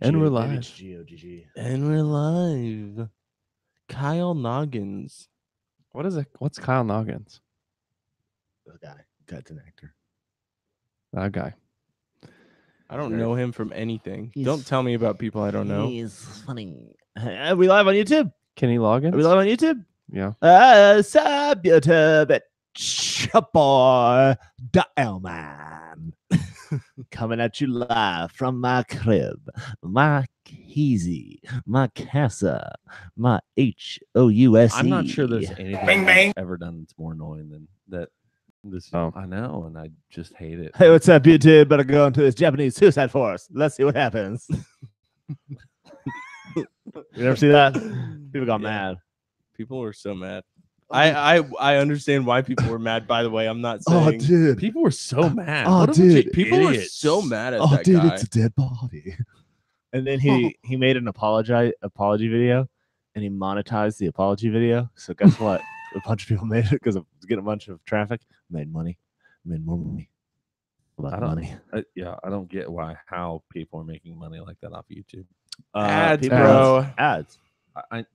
And we're live. G-O-G-G. And we're live. Kyle Noggins. What is it? What's Kyle Noggins? The guy. That's an actor. That guy. I don't know him from anything. Don't tell me about people I don't know. He's funny. Are we live on YouTube? Kenny Loggins? Are we live on YouTube? Yeah. Sub YouTube at Chaboy Dialman. Coming at you live from my crib, my keezy, my casa, my HOUSE. I'm not sure there's anything I've ever done that's more annoying than that. This Oh. I know, and I just hate it. Hey, what's up, YouTube? Better go into this Japanese suicide force. Let's see what happens. You ever see that? People got mad. People were so mad. I understand why people were mad, by the way. I'm not saying dude. People were so mad. Oh, What a bunch dude. of people were idiots. so mad at Oh, that dude, guy. it's a dead body. And then he made an apology video, and he monetized the apology video. So guess what? A bunch of people made it because of getting a bunch of traffic. Made money. Made more money. I don't. I don't get how people are making money like that off YouTube. Ads, people- bro. Ads.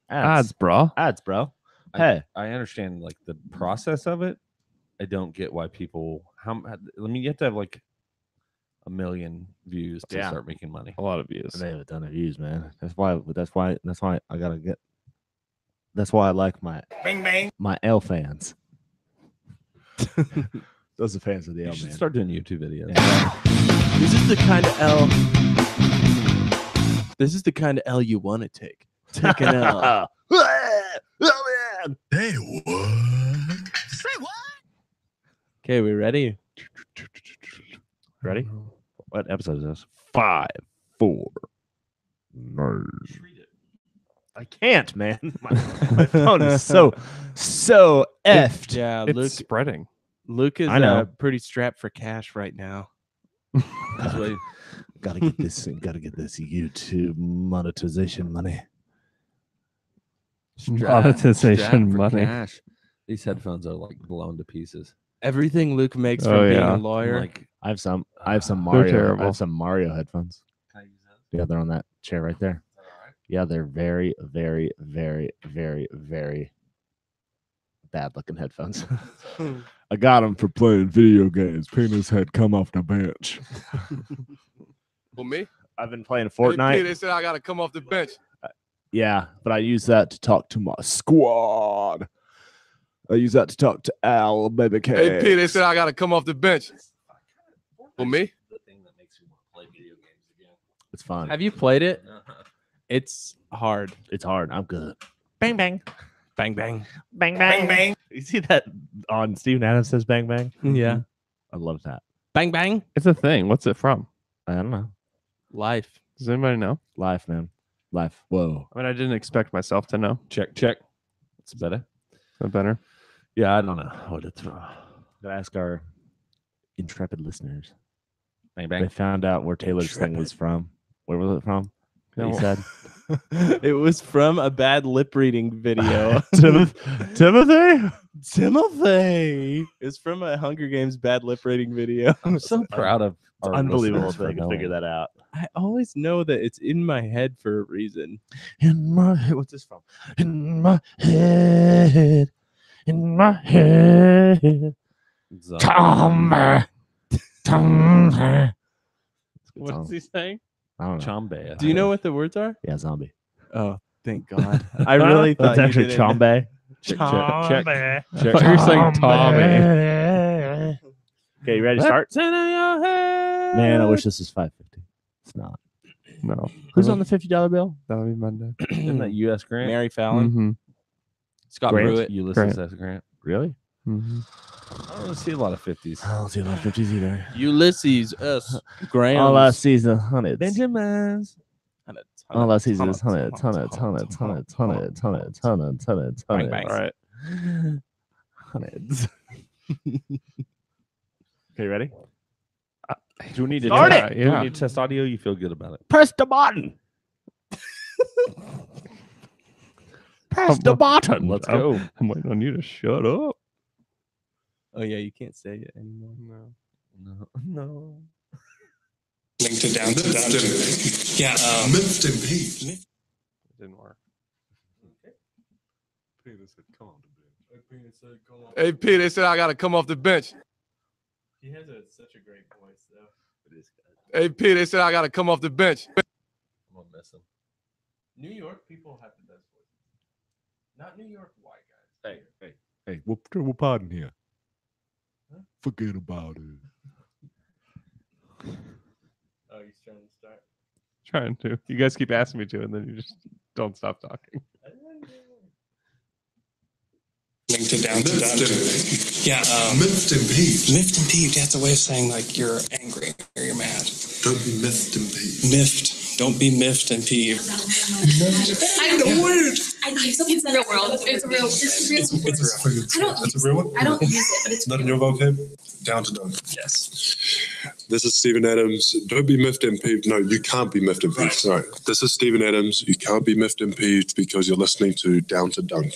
Ads, bro. Ads, bro. I- Hey. I understand like the process of it. I don't get why people. You have to have like 1 million views to Yeah. start making money. A lot of views. They have a ton of views, man. That's why I gotta get. That's why I like my my L fans. Those are fans of the You L, should man. start doing YouTube videos. Yeah. This is the kind of L. This is the kind of L you want to take. Take an L. Oh, man. Hey, what? Say what? Okay, we ready? Ready? What episode is this? 5, 4. Nerds. I can't, man. My phone is so effed. Yeah, It's spreading. Luke is I know. pretty strapped for cash right now. That's why Gotta get this. Gotta get this YouTube monetization money. Monetization strapped for money. cash. These headphones are like blown to pieces. Everything Luke makes Oh, from being yeah. a lawyer. Like, I have some They're Mario. I terrible. have some Mario headphones. Yeah, they're on that chair right there. Yeah, they're very, very, very, very, very bad looking headphones. I got them for playing video games. Penis had come off the bench. For me? I've been playing Hey, Fortnite. P, they said I got to come off the bench. Yeah, but I use that to talk to my squad. I use that to talk to Al, baby K. Hey, P, they said I got to come off the bench. For me? the thing that makes me want to play video games again. It's fun. Have you played it? It's hard. It's hard. I'm good. Bang bang. Bang bang. Bang bang. Bang. You see that on Steven Adams says bang bang? Yeah. I love that. Bang bang. It's a thing. What's it from? I don't know. Life. Does anybody know? Life, man. Life. Whoa. I mean, I didn't expect myself to know. Check. It's better. Is that better? Yeah, I don't know what it's from. Gotta ask our intrepid listeners. Bang They bang. found out where Taylor's thing was from. Where was it from? That he No. said. It was from a bad lip reading video. Timothy? Timothy. It's from a Hunger Games bad lip reading video. I'm so proud of It's our unbelievable listeners if they for can figure knowing. that out. I always know that it's in my head for a reason. In my head. What's this from? In my head. In my head. So, Tommy. Tommy. What is he saying? I don't know. Chombe. Do you know what the words are? Yeah, zombie. Oh, thank God. I really thought That's you actually didn't. Chombe. Check. I thought you were saying Tommy. Okay, you ready to start? Man, Man, I wish this was $5.50. It's not. No. Who's on the $50 bill? That'll be Monday. Isn't that U.S. Grant? Mary Fallon, Mm-hmm. Scott Grant? Pruitt. Ulysses Grant. S. Grant. Really? Mm-hmm. I don't see a lot of 50s. I don't see a lot of 50s either. Ulysses S. Graham. All I see is the hundreds. Benjamins. All I see is hundreds. Bang, bang. All right. Hundreds. Okay, ready? Do we need to Start test, it! Do we Yeah. need to test audio? You feel good about it? Press the button. Press the button. Let's go. I'm waiting on you to shut up. Oh yeah, you can't say it anymore. No. No. Link to down to down. Yeah. Miffed and peeved. It didn't work. Peter said, come on to bed. Hey, Pete, they said I got to come off the bench. He has such a great voice, though. It is good. Hey, Pete, they said I got to come off the bench. I'm gonna miss him. New York people have the best voices. Not New York white guys. Hey, we're pardon here. Huh? Forget about it. Oh, he's trying to start. Trying to. You guys keep asking me to, and then you just don't stop talking. Link to down to down. Yeah. Miffed and peeved. Miffed and peeved. That's a way of saying like you're angry or you're mad. Don't be miffed and peeved. Miffed. Don't be miffed and peeved. I know word. It's a real world. It's a real. It's I don't. That's a real one? I don't use it, but it's Not in your vocab? Down to dunk. Yes. This is Stephen Adams. Don't be miffed and peeved. No, you can't be miffed and peeved. Sorry. This is Stephen Adams. You can't be miffed and peeved because you're listening to Down to Dunk.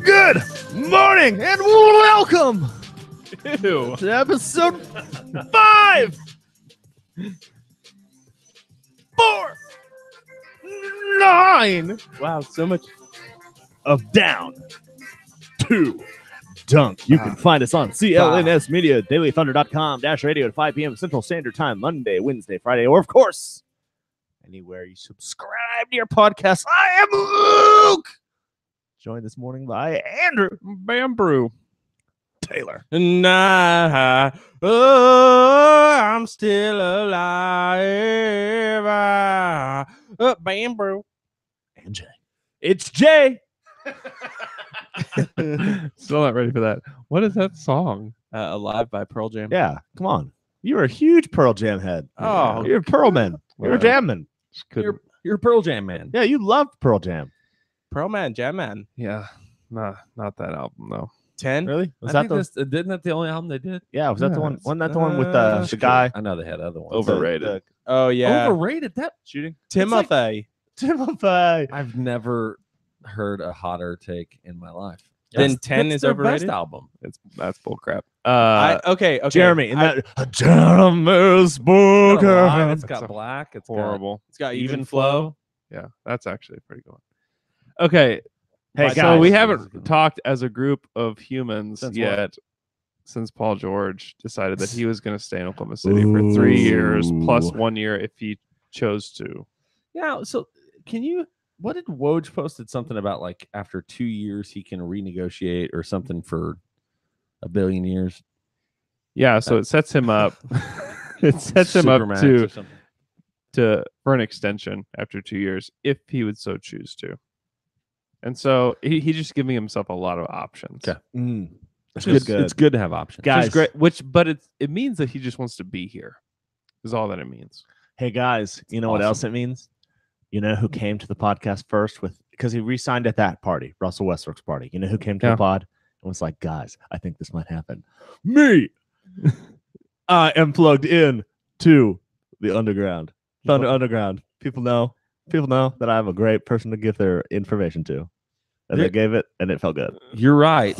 Good morning and welcome Ew. to episode 5, 4, 9 Wow, so much. of Down to Dunk. You can find us on CLNS Media, dailythunder.com, radio at 5 p.m. Central Standard Time, Monday, Wednesday, Friday, or of course, anywhere you subscribe to your podcast. I am Luke. Joined this morning by Andrew Bambrew. Taylor. Nah, oh, I'm still alive. Bamboo. And Jay. It's Jay. Still not ready for that. What is that song? Alive by Pearl Jam. Yeah, come on. You're a huge Pearl Jam head. Oh, You're a Pearl man. You're a Whatever. Jam man. Just couldn't- You're a Pearl Jam man. Yeah, you love Pearl Jam. Pearl Man, Jam Man. Yeah, not that album though. 10. Really? Was I that think the? didn't that the only album they did? Yeah, was that the Yeah, one? Wasn't that the one with the Sure. guy? I know they had other ones. Overrated. Oh, yeah. Overrated. That Shooting. Timothy. Timothy. I've never heard a hotter take in my life. Then That's- 10 that's is their overrated? Best album. That's bullcrap. Okay. Jeremy. And I- that Jeremy's It's got, a Booker. line, it's That's got black. It's horrible. It's got Even even flow. Yeah, that's actually a pretty good one. Okay, Hey, so guys. we haven't talked as a group of humans Since what? yet since Paul George decided that he was going to stay in Oklahoma City for 3 years plus Ooh. 1 year if he chose to. Yeah. So can you? What did Woj posted something about like after 2 years he can renegotiate or something for $1 billion years? Yeah, so it sets him up. It sets him up Supermax to or something. for an extension after 2 years if he would so choose to. And so he's just giving himself a lot of options. Okay. It's It's good. It's good to have options. Which is Guys. great. But it means that he just wants to be here. Is all that it means. Hey guys, you know what else it means? You know who came to the podcast first because he re-signed at that party, Russell Westbrook's party. You know who came to Yeah. the pod and was like, guys, I think this might happen. Me. I am plugged in to the underground. Thunder Underground. People know that I have a great person to give their information to. And they gave it and it felt good. You're right.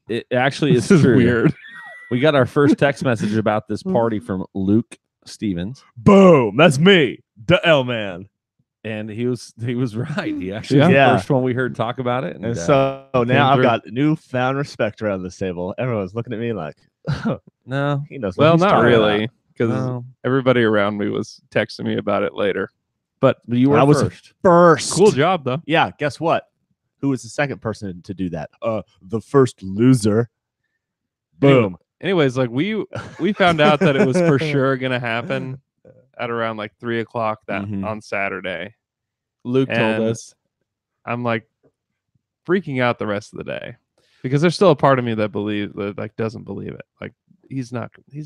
It actually is This is true. weird. We got our first text message about this party from Luke Stevens, Boom. That's me. The L man. and he was right. He actually Yeah. was Yeah. the first one we heard talk about it. And so now I've through. got newfound respect around this table. Everyone's looking at me like, no, he knows what Well, he's not talking really, about. because no, everybody around me was texting me about it later. but you were I was first. First. Cool job, though. Yeah, guess what? Who was the second person to do that? The first loser. Boom. Anyways, like we found out that it was for sure gonna happen at around like 3:00 Mhm. on Saturday. Luke told And us. I'm like freaking out the rest of the day because there's still a part of me that doesn't believe it. Like is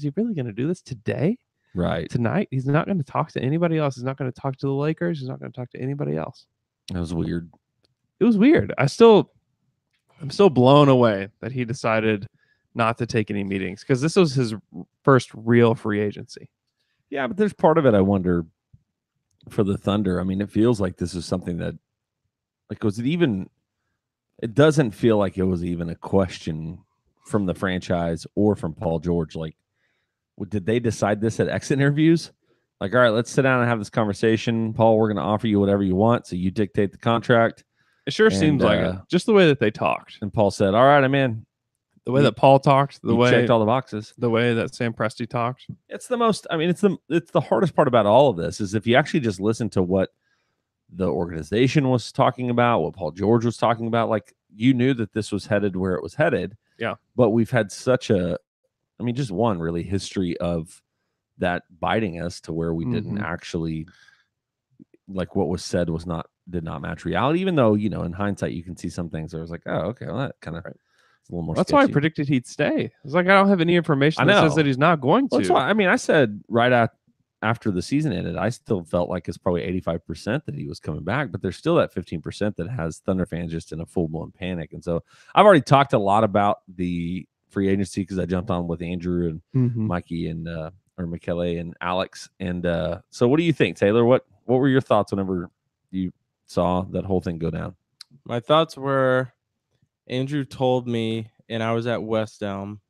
he really gonna do this today? Right. Tonight? He's not gonna talk to anybody else. He's not gonna talk to the Lakers. He's not gonna talk to anybody else. That was weird. It was weird. I'm still blown away that he decided not to take any meetings because this was his first real free agency. Yeah, but there's part of it I wonder for the Thunder. I mean, it feels like this is something that, like, was it even it doesn't feel like it was even a question from the franchise or from Paul George. Like, did they decide this at exit interviews? Like, all right, let's sit down and have this conversation. Paul, we're going to offer you whatever you want, so you dictate the contract. It sure seems like it. Just the way that they talked. And Paul said, all right, I'm in. The way that Paul talked, the way checked all the boxes, the way that Sam Presti talked. It's the most. I mean, it's the hardest part about all of this is if you actually just listen to what the organization was talking about, what Paul George was talking about. Like, you knew that this was headed where it was headed. Yeah. But we've had such a, I mean, just one really history of that biting us to where we didn't actually, like, what was said did not match reality. Even though, you know, in hindsight, you can see some things where I was like, oh, okay, well, that kind of. Right. A little more. That's sketchy. why I predicted he'd stay. It's like I don't have any information that says that he's not going to. That's why. I mean, I said after the season ended, I still felt like it's probably 85% that he was coming back, but there's still that 15% that has Thunder fans just in a full blown panic. And so I've already talked a lot about the free agency because I jumped on with Andrew and Mikey and or Michele and Alex. And so, what do you think, Taylor? What were your thoughts whenever you saw that whole thing go down? My thoughts were. Andrew told me, and I was at West Elm,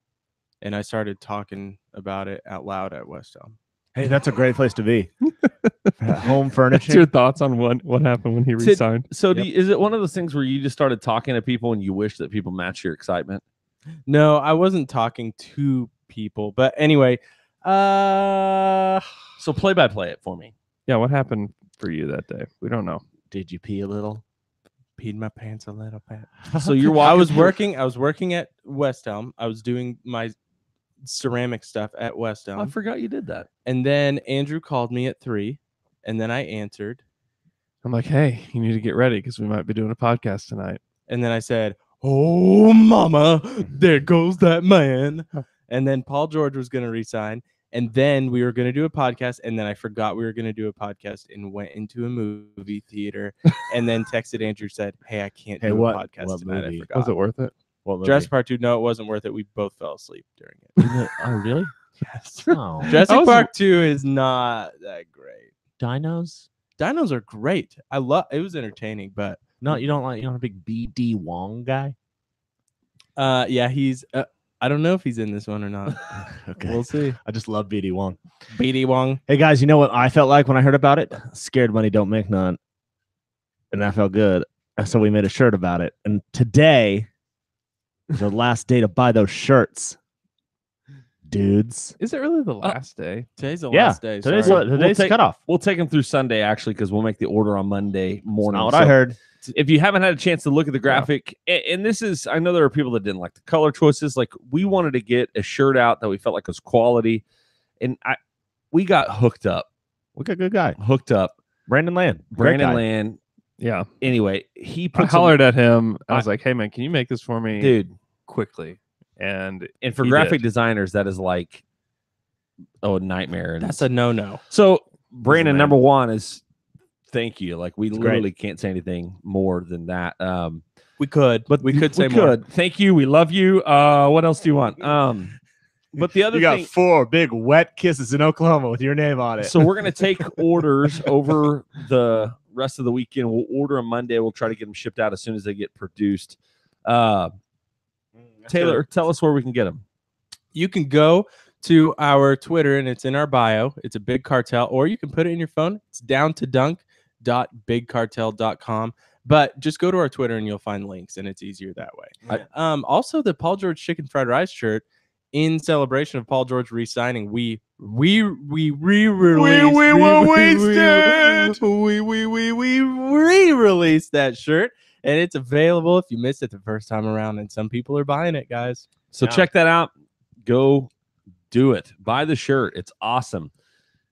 and I started talking about it out loud at West Elm. Hey, that's a great place to be. Home furnishing. What's your thoughts on what happened when he resigned? So, is it one of those things where you just started talking to people and you wish that people match your excitement? No, I wasn't talking to people, but anyway. So play by play it for me. Yeah, what happened for you that day? We don't know. Did you pee a little? Peed my pants a little bit. So you're I was working at West Elm. I was doing my ceramic stuff at West Elm. Oh, I forgot you did that. And then Andrew called me at 3, and then I answered. I'm like, hey, you need to get ready because we might be doing a podcast tonight. And then I said, oh, mama, there goes that man. And then Paul George was going to resign. And then we were going to do a podcast. And then I forgot we were going to do a podcast and went into a movie theater and then texted Andrew, said, hey, I can't do a podcast tonight. I forgot. Was it worth it? Jurassic Park 2. No, it wasn't worth it. We both fell asleep during it. Oh, really? Yes. Oh. Jurassic Park 2 is not that great. Dinos? Dinos are great. It was entertaining, but no, you're not a big BD Wong guy? Yeah, he's I don't know if he's in this one or not. Okay. We'll see. I just love BD Wong. BD Wong. Hey guys, you know what I felt like when I heard about it? Scared money don't make none. And that felt good. So we made a shirt about it. And today is the last day to buy those shirts. Dudes. Is it really the last day? Today's the last day. Today's We'll cutoff. We'll take them through Sunday, actually, because we'll make the order on Monday morning. Not what I heard. If you haven't had a chance to look at the graphic, and this is, I know there are people that didn't like the color choices. Like, we wanted to get a shirt out that we felt like was quality, and we got hooked up. We got a good guy. Hooked up. Brandon Land. Yeah. Anyway, he I hollered at him. I was like, hey, man, can you make this for me? Dude. Quickly. And for graphic designers, that is like, a nightmare. And that's a no-no. So, Brandon, number one is... Thank you. Like, we it's literally great. Can't say anything more than that. We could, but we could say more. more. Thank you. We love you. What else do you want? But the other you got thing, 4 big wet kisses in Oklahoma with your name on it. So we're gonna take orders over the rest of the weekend. We'll order them Monday. We'll try to get them shipped out as soon as they get produced. Taylor, tell us where we can get them. You can go to our Twitter and it's in our bio. It's a Big Cartel, or you can put it in your phone. It's downtodunk.bigcartel.com. But just go to our Twitter and you'll find links, and it's easier that way. Also, the Paul George chicken fried rice shirt, in celebration of Paul George re-signing, we re-released that shirt, and it's available if you missed it the first time around, and some people are buying it, guys. So check that out. Go do it. Buy the shirt. It's awesome.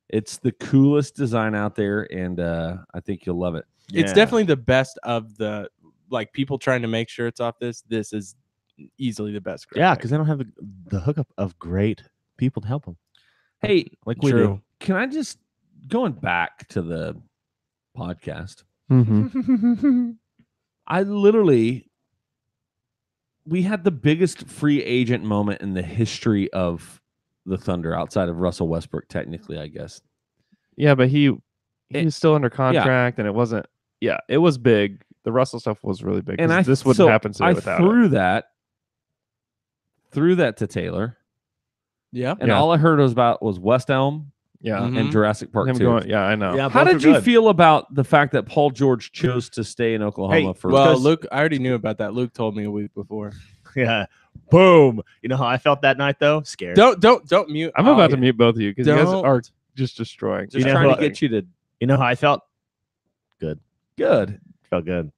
It's the coolest design out there, and I think you'll love it. It's definitely the best of the, like, people trying to make shirts off this. This is easily the best. Yeah, because they don't have the hookup of great people to help them. Hey, like we do. Can I just, going back to the podcast, I literally, we had the biggest free agent moment in the history of the Thunder outside of Russell Westbrook, technically, I guess. Yeah, but he was still under contract, and it wasn't. Yeah, it was big. the Russell stuff was really big. And 'cause this wouldn't so happen today I without threw it. that to Taylor, Yeah. and Yeah. all I heard was West Elm Yeah, Mhm. and Jurassic Park him 2. going. Yeah, I know. Yeah, How both did are you good. feel about the fact that Paul George chose to stay in Oklahoma for? Well, Because- Luke, I already knew about that. Luke told me a week before. Yeah. Boom. You know how I felt that night though? Scared. Don't mute. I'm about to mute both of you because you guys Don't. are just destroying. just know trying who to get you to You know how I felt? good. Felt good.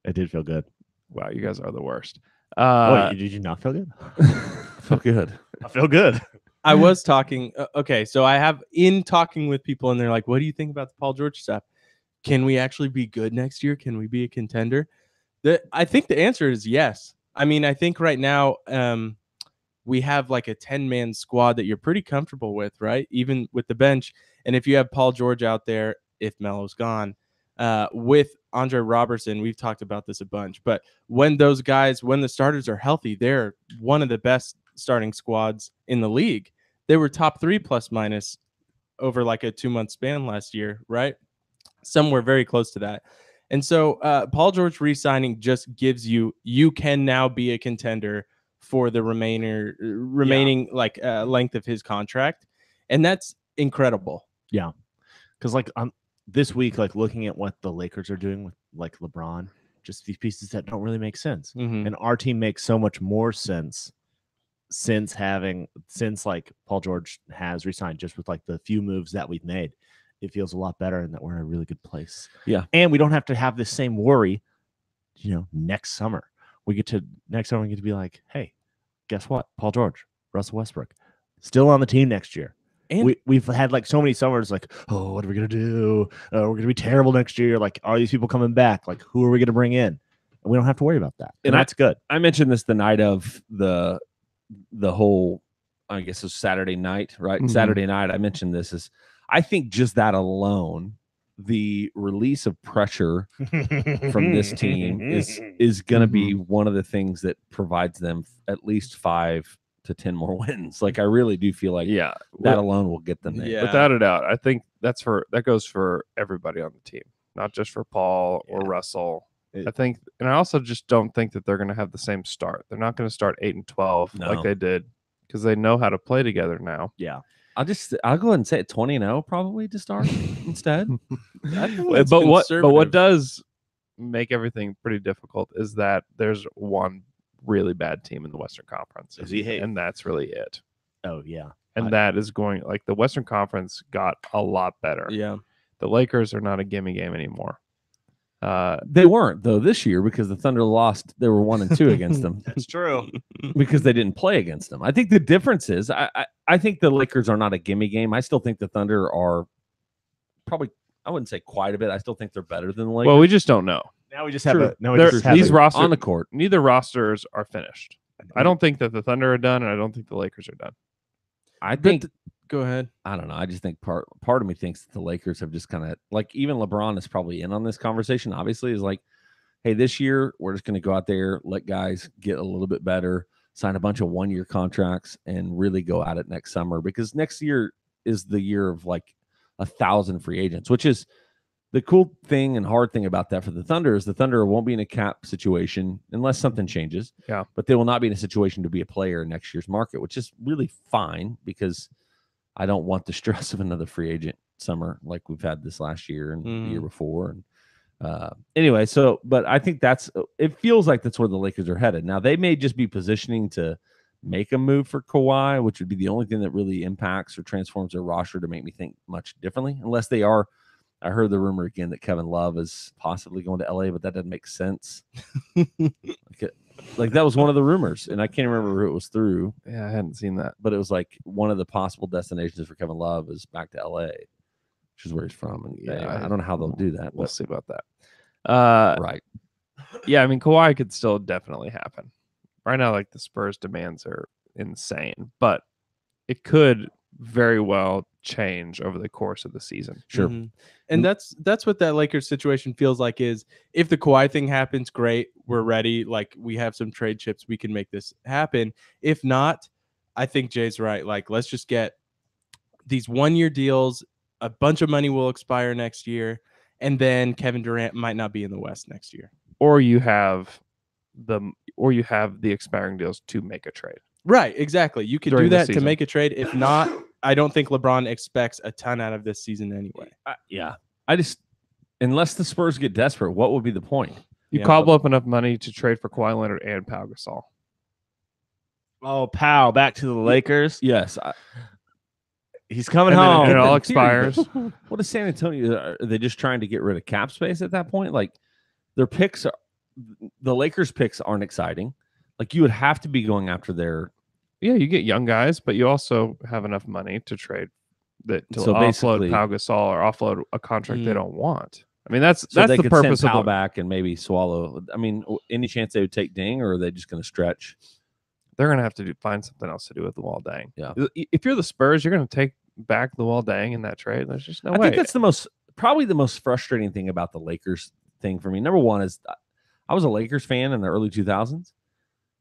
It did feel good. Wow, you guys are the worst. Did you not feel good? Felt good. I feel good. I was talking. Okay, so I have in talking with people, and they're like, "What do you think about the Paul George stuff? Can we actually be good next year? Can we be a contender?" I think the answer is yes. I mean, I think right now we have like a 10-man squad that you're pretty comfortable with, right? Even with the bench, and if you have Paul George out there, if Melo's gone, with Andre Robertson, we've talked about this a bunch. But when the starters are healthy, they're one of the best starting squads in the league. They were top 3 plus minus over like a 2-month span last year, right? Somewhere very close to that. And so Paul George re-signing just gives you can now be a contender for the remaining length of his contract. And that's incredible. Yeah. Because like this week, like looking at what the Lakers are doing with like LeBron, just these pieces that don't really make sense. Mhm. And our team makes so much more sense since like Paul George has resigned, just with like the few moves that we've made. It feels a lot better and that we're in a really good place. Yeah. And we don't have to have the same worry, next summer. Next summer we get to be like, hey, guess what? Paul George, Russell Westbrook, still on the team next year. And We've had like so many summers like, oh, what are we going to do? We're going to be terrible next year. Like, are these people coming back? Like, who are we going to bring in? And we don't have to worry about that. And that's good. I mentioned this the night of the whole, I guess it was Saturday night, right? Mhm. Saturday night, I mentioned this is, I think just that alone, the release of pressure from this team is going to be one of the things that provides them at least 5 to 10 more wins. Like I really do feel like Yeah, that alone will get them there. Yeah. without a doubt. I think that goes for everybody on the team, not just for Paul or Russell. I think, and I also just don't think that they're going to have the same start. They're not going to start 8-12 like No. they did because they know how to play together now. Yeah. I'll go ahead and say it 20-0 probably to start instead. I think that's But what conservative. does make everything pretty difficult is that there's one really bad team in the Western Conference, and that's really it. Oh, yeah. And that is going like the Western Conference got a lot better. Yeah. The Lakers are not a gimme game anymore. They weren't though this year because the Thunder lost. They were 1-2 against them. That's true. Because they didn't play against them. I think the difference is I think the Lakers are not a gimme game. I still think the Thunder are probably, I wouldn't say quite a bit. I still think they're better than the Lakers. Well, we just don't know. Now we just have True. These rosters on the court. Neither rosters are finished. I don't think that the Thunder are done, and I don't think the Lakers are done. I think Go ahead. I don't know. I just think part of me thinks that the Lakers have just kind of like, even LeBron is probably in on this conversation. Obviously, is like, hey, this year we're just going to go out there, let guys get a little bit better, sign a bunch of 1-year contracts, and really go at it next summer because next year is the year of like 1,000 free agents, which is the cool thing and hard thing about that for the Thunder is the Thunder won't be in a cap situation unless something changes. Yeah, but they will not be in a situation to be a player in next year's market, which is really fine because I don't want the stress of another free agent summer like we've had this last year and the year before. And anyway, but I think it feels like that's where the Lakers are headed. Now, they may just be positioning to make a move for Kawhi, which would be the only thing that really impacts or transforms their roster to make me think much differently, unless they are. I heard the rumor again that Kevin Love is possibly going to LA, but that doesn't make sense. Like that was one of the rumors, and I can't remember who it was through. Yeah, I hadn't seen that, but it was like one of the possible destinations for Kevin Love is back to LA, which is where he's from. And yeah, I don't know how they'll do that. We'll but, see about that. Right. Yeah, I mean, Kawhi could still definitely happen. Right now, like the Spurs' demands are insane, but it could very well change over the course of the season. Sure. Mm-hmm. And that's what that Lakers situation feels like is if the Kawhi thing happens, great, we're ready. Like we have some trade chips, we can make this happen. If not, I think Jay's right. Like, let's just get these 1-year deals. A bunch of money will expire next year. and then Kevin Durant might not be in the West next year. Or you have the expiring deals to make a trade. Right, exactly. You could During do the that to season. make a trade. If not, I don't think LeBron expects a ton out of this season anyway. Yeah. I just, unless the Spurs get desperate, what would be the point? You Yeah, cobble up enough money to trade for Kawhi Leonard and Pau Gasol. Oh, Pow, back to the Lakers. Yes. He's coming And then home. it all In theory, expires. What is San Antonio? Are they just trying to get rid of cap space at that point? Like their picks are, the Lakers picks aren't exciting. Like you would have to be going after their. Yeah, you get young guys, but you also have enough money to trade that to So offload basically- Pau Gasol or offload a contract they Mm. don't want. I mean, that's So they the could purpose send Powell of back and maybe swallow. I mean, any chance they would take Ding, or are they just going to stretch? they're going to have to find something else to do with the Wall Dang. Yeah. If you're the Spurs, you're going to take back the Wall Dang in that trade. There's just no I way. think that's probably the most frustrating thing about the Lakers thing for me. Number one is I was a Lakers fan in the early 2000s,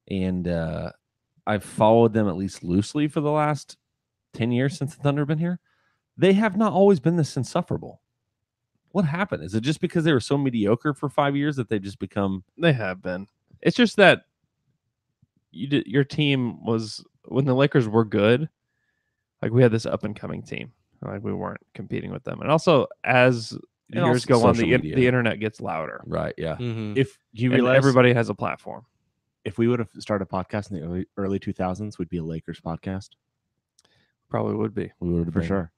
and I've followed them at least loosely for the last 10 years since the Thunder have been here. They have not always been this insufferable. What happened? Is it just because they were so mediocre for 5 years that they've just become? They have been. It's just that your team was, when the Lakers were good, like we had this up and coming team. Like we weren't competing with them. And also as And years also go on, social the media. internet gets louder. Right. Yeah. Mm-hmm. If you And realize everybody has a platform. if we would have started a podcast in the early 2000s, we'd be a Lakers podcast Probably would be. We would have for been. sure.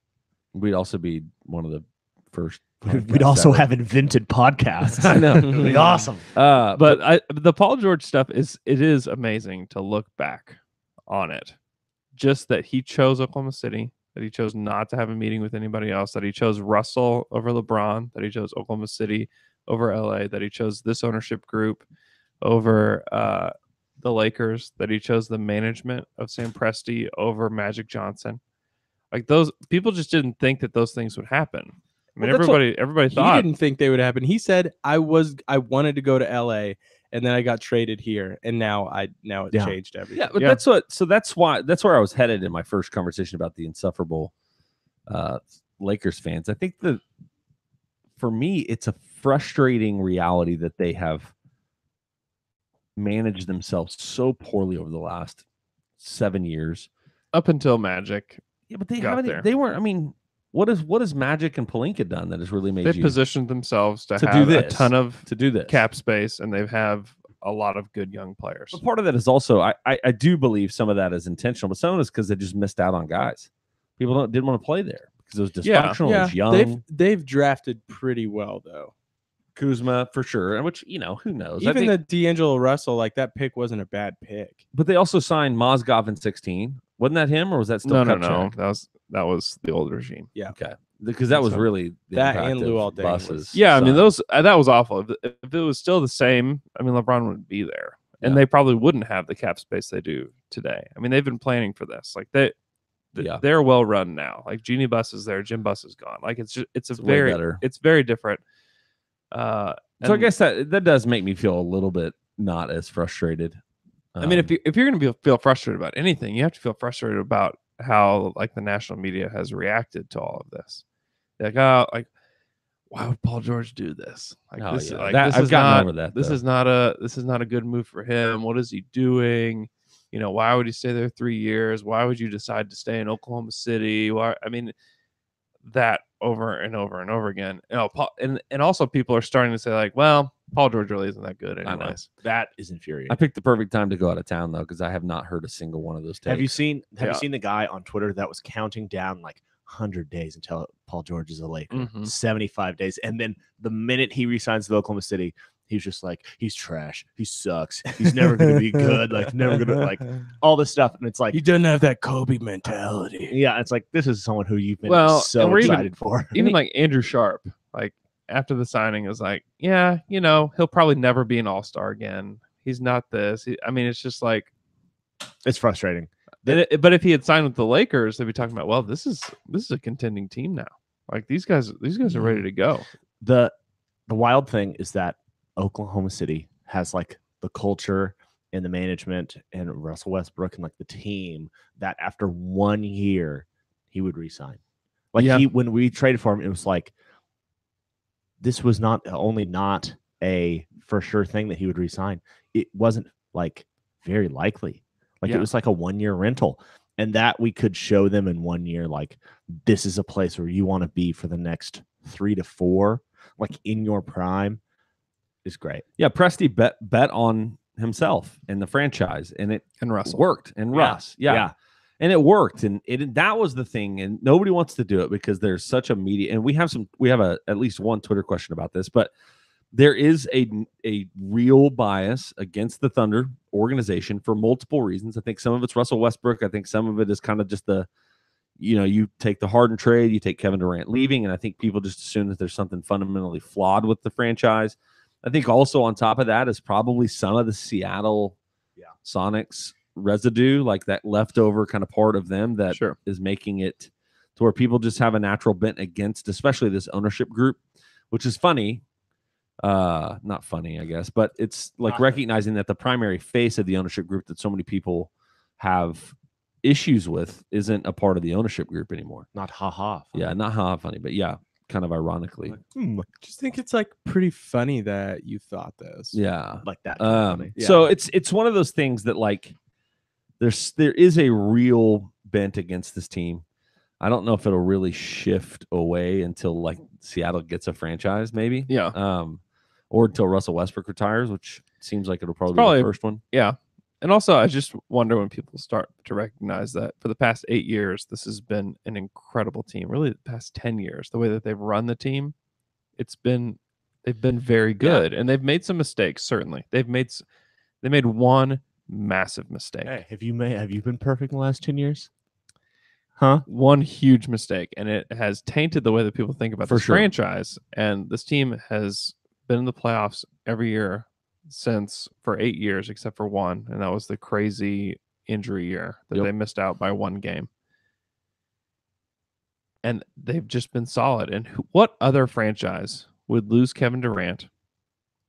We'd also be one of the first. We'd podcasts also ever. have invented podcasts. I know. It'd be awesome. But the Paul George stuff is amazing to look back on it. Just that he chose Oklahoma City, that he chose not to have a meeting with anybody else, that he chose Russell over LeBron, that he chose Oklahoma City over LA, that he chose this ownership group over the Lakers, that he chose the management of Sam Presti over Magic Johnson. Like those people just didn't think that those things would happen. I mean, Well, that's what- everybody He thought didn't think they would happen. He said, I wanted to go to LA and then I got traded here and now it Yeah. changed everything. Yeah, but Yeah. that's where I was headed in my first conversation about the insufferable Lakers fans. I think that for me, it's a frustrating reality that they have managed themselves so poorly over the last 7 years. up until Magic. Yeah, but they Got haven't. there. They weren't. I mean, what has Magic and Palinka done that has really made They've you positioned themselves to to do have a this, ton of to do this? cap space, and they have a lot of good young players. But part of that is also I do believe some of that is intentional, but some of it is because they just missed out on guys. People didn't want to play there because it was dysfunctional. It was young. They've drafted pretty well though. Kuzma for sure, which who knows? I Even think- the D'Angelo Russell, like that pick wasn't a bad pick. but they also signed Mozgov in 16. Wasn't that him, or was that still No. Kupchak? That was the old regime. Okay, because that was So- really the That impact and of Luol Deng buses. was- Yeah, I mean So- that was awful. If it was still the same, I mean LeBron wouldn't be there, and Yeah. they probably wouldn't have the cap space they do today. I mean they've been planning for this. Like Yeah. they're well run now. Like Jeannie Buss is there, Jim Buss is gone. Like it's way very better. it's very different. So I And- guess that does make me feel a little bit not as frustrated. I mean, if you're going to feel frustrated about anything, you have to feel frustrated about how like the national media has reacted to all of this. Like, why would Paul George do this? Like, Oh, this, yeah. like That- this I've is gotten not over that, This though. is not a good move for him. What is he doing? You know, why would he stay there 3 years? Why would you decide to stay in Oklahoma City? Why? I mean, that over and over and over again. You know, and also people are starting to say like, well, Paul George really isn't that good know. anyways. That is infuriating. I picked the perfect time to go out of town though, because I have not heard a single one of those takes. Have you seen Yeah. the guy on Twitter that was counting down like 100 days until Paul George is a Laker? Mhm. 75 days. And then the minute he resigns to Oklahoma City, he's just like, he's trash. He sucks. He's never going to be good. Like, never going to, like, all this stuff. And it's like, He doesn't have that Kobe mentality. yeah, it's like, this is someone who you've been Well, and so we're even- excited for. Even like Andrew Sharp, like after the signing, is like, yeah, you know, he'll probably never be an all-star again. He's not this. I mean, it's just like, It's frustrating. but if he had signed with the Lakers, they'd be talking about, well, this is a contending team now. Like these guys are ready to go. The wild thing is that Oklahoma City has like the culture and the management and Russell Westbrook and like the team that after 1 year he would resign. Like Yeah. when we traded for him, it was like this was not only not a for sure thing that he would resign, it wasn't like very likely. Like it was like a 1-year rental. And that we could show them in 1 year, like this is a place where you want to be for the next 3 to 4, like in your prime, is great. Yeah, Presti bet on himself and the franchise, and it Russell worked. And Russ, yeah. And it worked, and that was the thing. And nobody wants to do it because there's such a media. And we have at least one Twitter question about this, but there is a real bias against the Thunder organization for multiple reasons. I think some of it's Russell Westbrook. I think some of it is kind of just you take the Harden trade, you take Kevin Durant leaving, and I think people just assume that there's something fundamentally flawed with the franchise. I think also on top of that is probably some of the Seattle Sonics residue, like that leftover kind of part of them that is making it to where people just have a natural bent against, especially this ownership group, which is funny. Not funny, I guess, but it's like recognizing that the primary face of the ownership group that so many people have issues with isn't a part of the ownership group anymore. Not haha. Yeah, not haha funny, but yeah, kind of ironically. Just think it's like pretty funny that you thought this. Yeah, like that. Kind of funny. So it's one of those things that like there is a real bent against this team. I don't know if it'll really shift away until like Seattle gets a franchise, maybe. Yeah. Or until Russell Westbrook retires, which seems like it'll probably be the first one. Yeah. And also, I just wonder when people start to recognize that for the past 8 years, this has been an incredible team. Really, the past 10 years, the way that they've run the team, they've been very good, and they've made some mistakes. Certainly, they made one massive mistake. Hey, have you been perfect in the last 10 years? Huh? One huge mistake, and it has tainted the way that people think about this franchise. And this team has been in the playoffs every year for 8 years, except for one, and that was the crazy injury year that they missed out by one game. And they've just been solid. And what other franchise would lose Kevin Durant?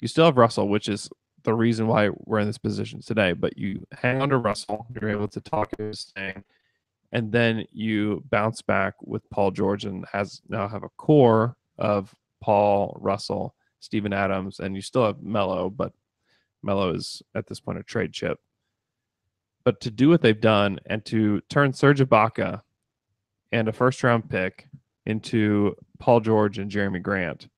You still have Russell, which is the reason why we're in this position today, but you hang on to Russell, you're able to talk his thing, and then you bounce back with Paul George and now have a core of Paul, Russell, Steven Adams, and you still have Melo, but Melo is at this point a trade chip. But to do what they've done and to turn Serge Ibaka and a first-round pick into Paul George and Jeremy Grant,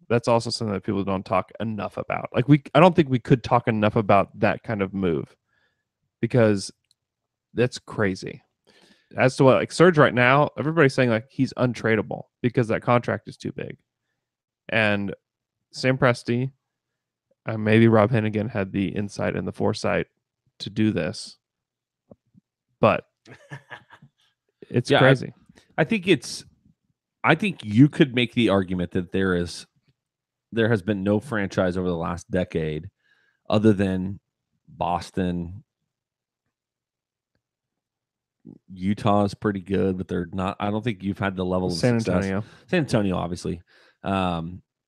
that's also something that people don't talk enough about. Like I don't think we could talk enough about that kind of move because that's crazy. As to what like Serge right now, everybody's saying like he's untradeable because that contract is too big. And Sam Presti, maybe Rob Hennigan had the insight and the foresight to do this, but it's crazy. I think you could make the argument that there has been no franchise over the last decade other than Boston. Utah is pretty good, but they're not. I don't think you've had the level of San success. Antonio. San Antonio, obviously,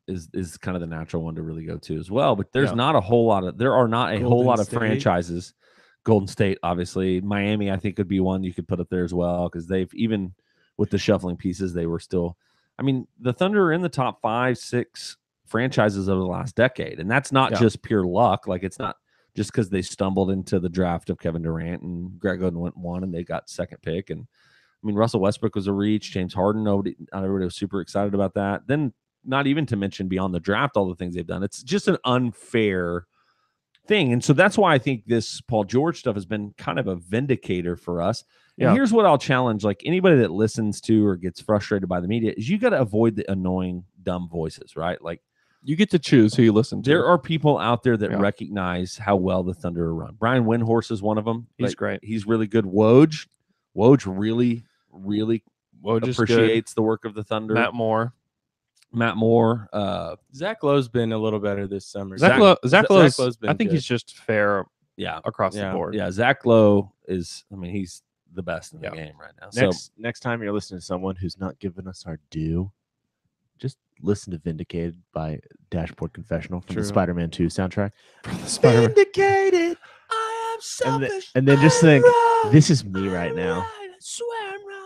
is kind of the natural one to really go to as well. But there are not a whole lot of franchises. Golden State, obviously, Miami, I think could be one you could put up there as well because they've even with the shuffling pieces, they were still. I mean, the Thunder are in the top 5-6 franchises over the last decade, and that's not just pure luck. Like it's not just because they stumbled into the draft of Kevin Durant and Greg Oden went 1 and they got second pick. And I mean, Russell Westbrook was a reach. James Harden, not everybody was super excited about that. Then not even to mention beyond the draft, all the things they've done. It's just an unfair thing. And so that's why I think this Paul George stuff has been kind of a vindicator for us. And here's what I'll challenge, like anybody that listens to or gets frustrated by the media is you got to avoid the annoying, dumb voices, right? Like, you get to choose who you listen to. There are people out there that recognize how well the Thunder are run. Brian Windhorst is one of them. He's great. He's really good. Woj really appreciates the work of the Thunder. Matt Moore. Zach Lowe's been a little better this summer. Zach Lowe's been I think he's just fair across the board. Yeah, Zach Lowe is, I mean, he's the best in the game right now. Next time you're listening to someone who's not giving us our due, just listen to Vindicated by Dashboard Confessional from the Spider-Man 2 soundtrack. Vindicated, I am selfish. And then just think, this is me right now.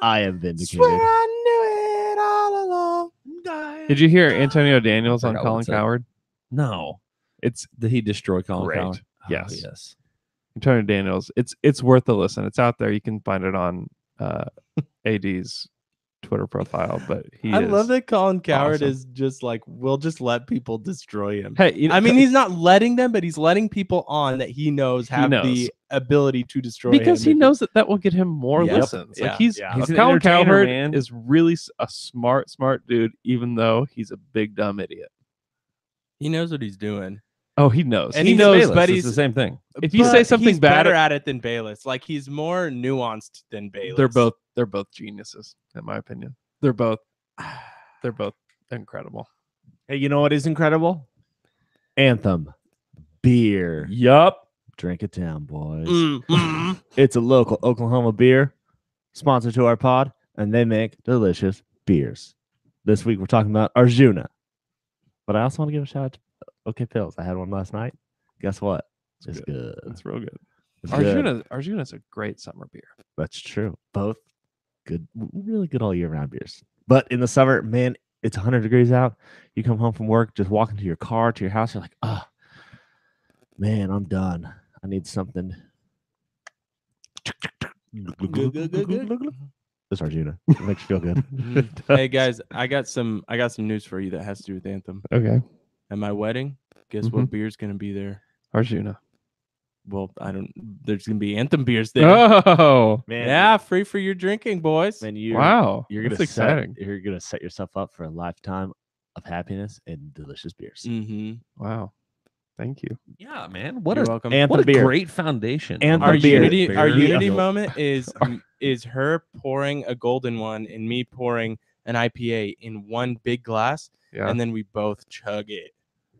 I am vindicated. Swear I knew it all along. Did you hear Antonio Daniels on Forgot Colin what it said. Cowherd? No. It's Did he destroy Colin Great. Cowherd? Yes. Oh, yes. Antonio Daniels. It's worth a listen. It's out there. You can find it on AD's Twitter profile. But I love that Colin Cowherd awesome. is just like, we'll just let people destroy him. Hey, you know, I mean, he's not letting them, but he's letting people on that he knows have knows. the ability to destroy because him. he knows that will get him more Yep. listens. Yeah. Like he's He's an Colin entertainer, Cowherd man. is really a smart dude, even though he's a big dumb idiot. He knows what he's doing. Oh, he knows. And he he's knows. Bayless. But But it's he's- the same thing. If you say something he's bad, better at it than Bayless. Like he's more nuanced than Bayless. they're both geniuses, in my opinion. They're both incredible. Hey, you know what is incredible? Anthem beer. Yup. Drink it down, boys. Mm. It's a local Oklahoma beer, sponsor to our pod, and they make delicious beers. This week we're talking about Arjuna. But I also want to give a shout out to OK Pills. I had one last night. Guess what? It's good. It's real good. It's good. Arjuna's a great summer beer. That's true. Both good, really good all year round beers. But in the summer, man, it's 100 degrees out. You come home from work, just walk into your car to your house. You're like, oh, man, I'm done. I need something. This Arjuna. It makes you feel good. Hey guys, I got some news for you that has to do with Anthem. Okay. At my wedding, guess what beer's gonna be there? Arjuna. Well, there's gonna be Anthem beers there. Oh, Man, Yeah, free for your drinking, boys. man, wow. You're That's gonna exciting. You're gonna set yourself up for a lifetime of happiness and delicious beers. Mm-hmm. Wow. Thank you. Yeah, man. What You're a welcome. Anthem what a beer. great foundation. Anthem Our beer. unity Yeah. moment is her pouring a golden one and me pouring an IPA in one big glass, Yeah. and then we both chug it.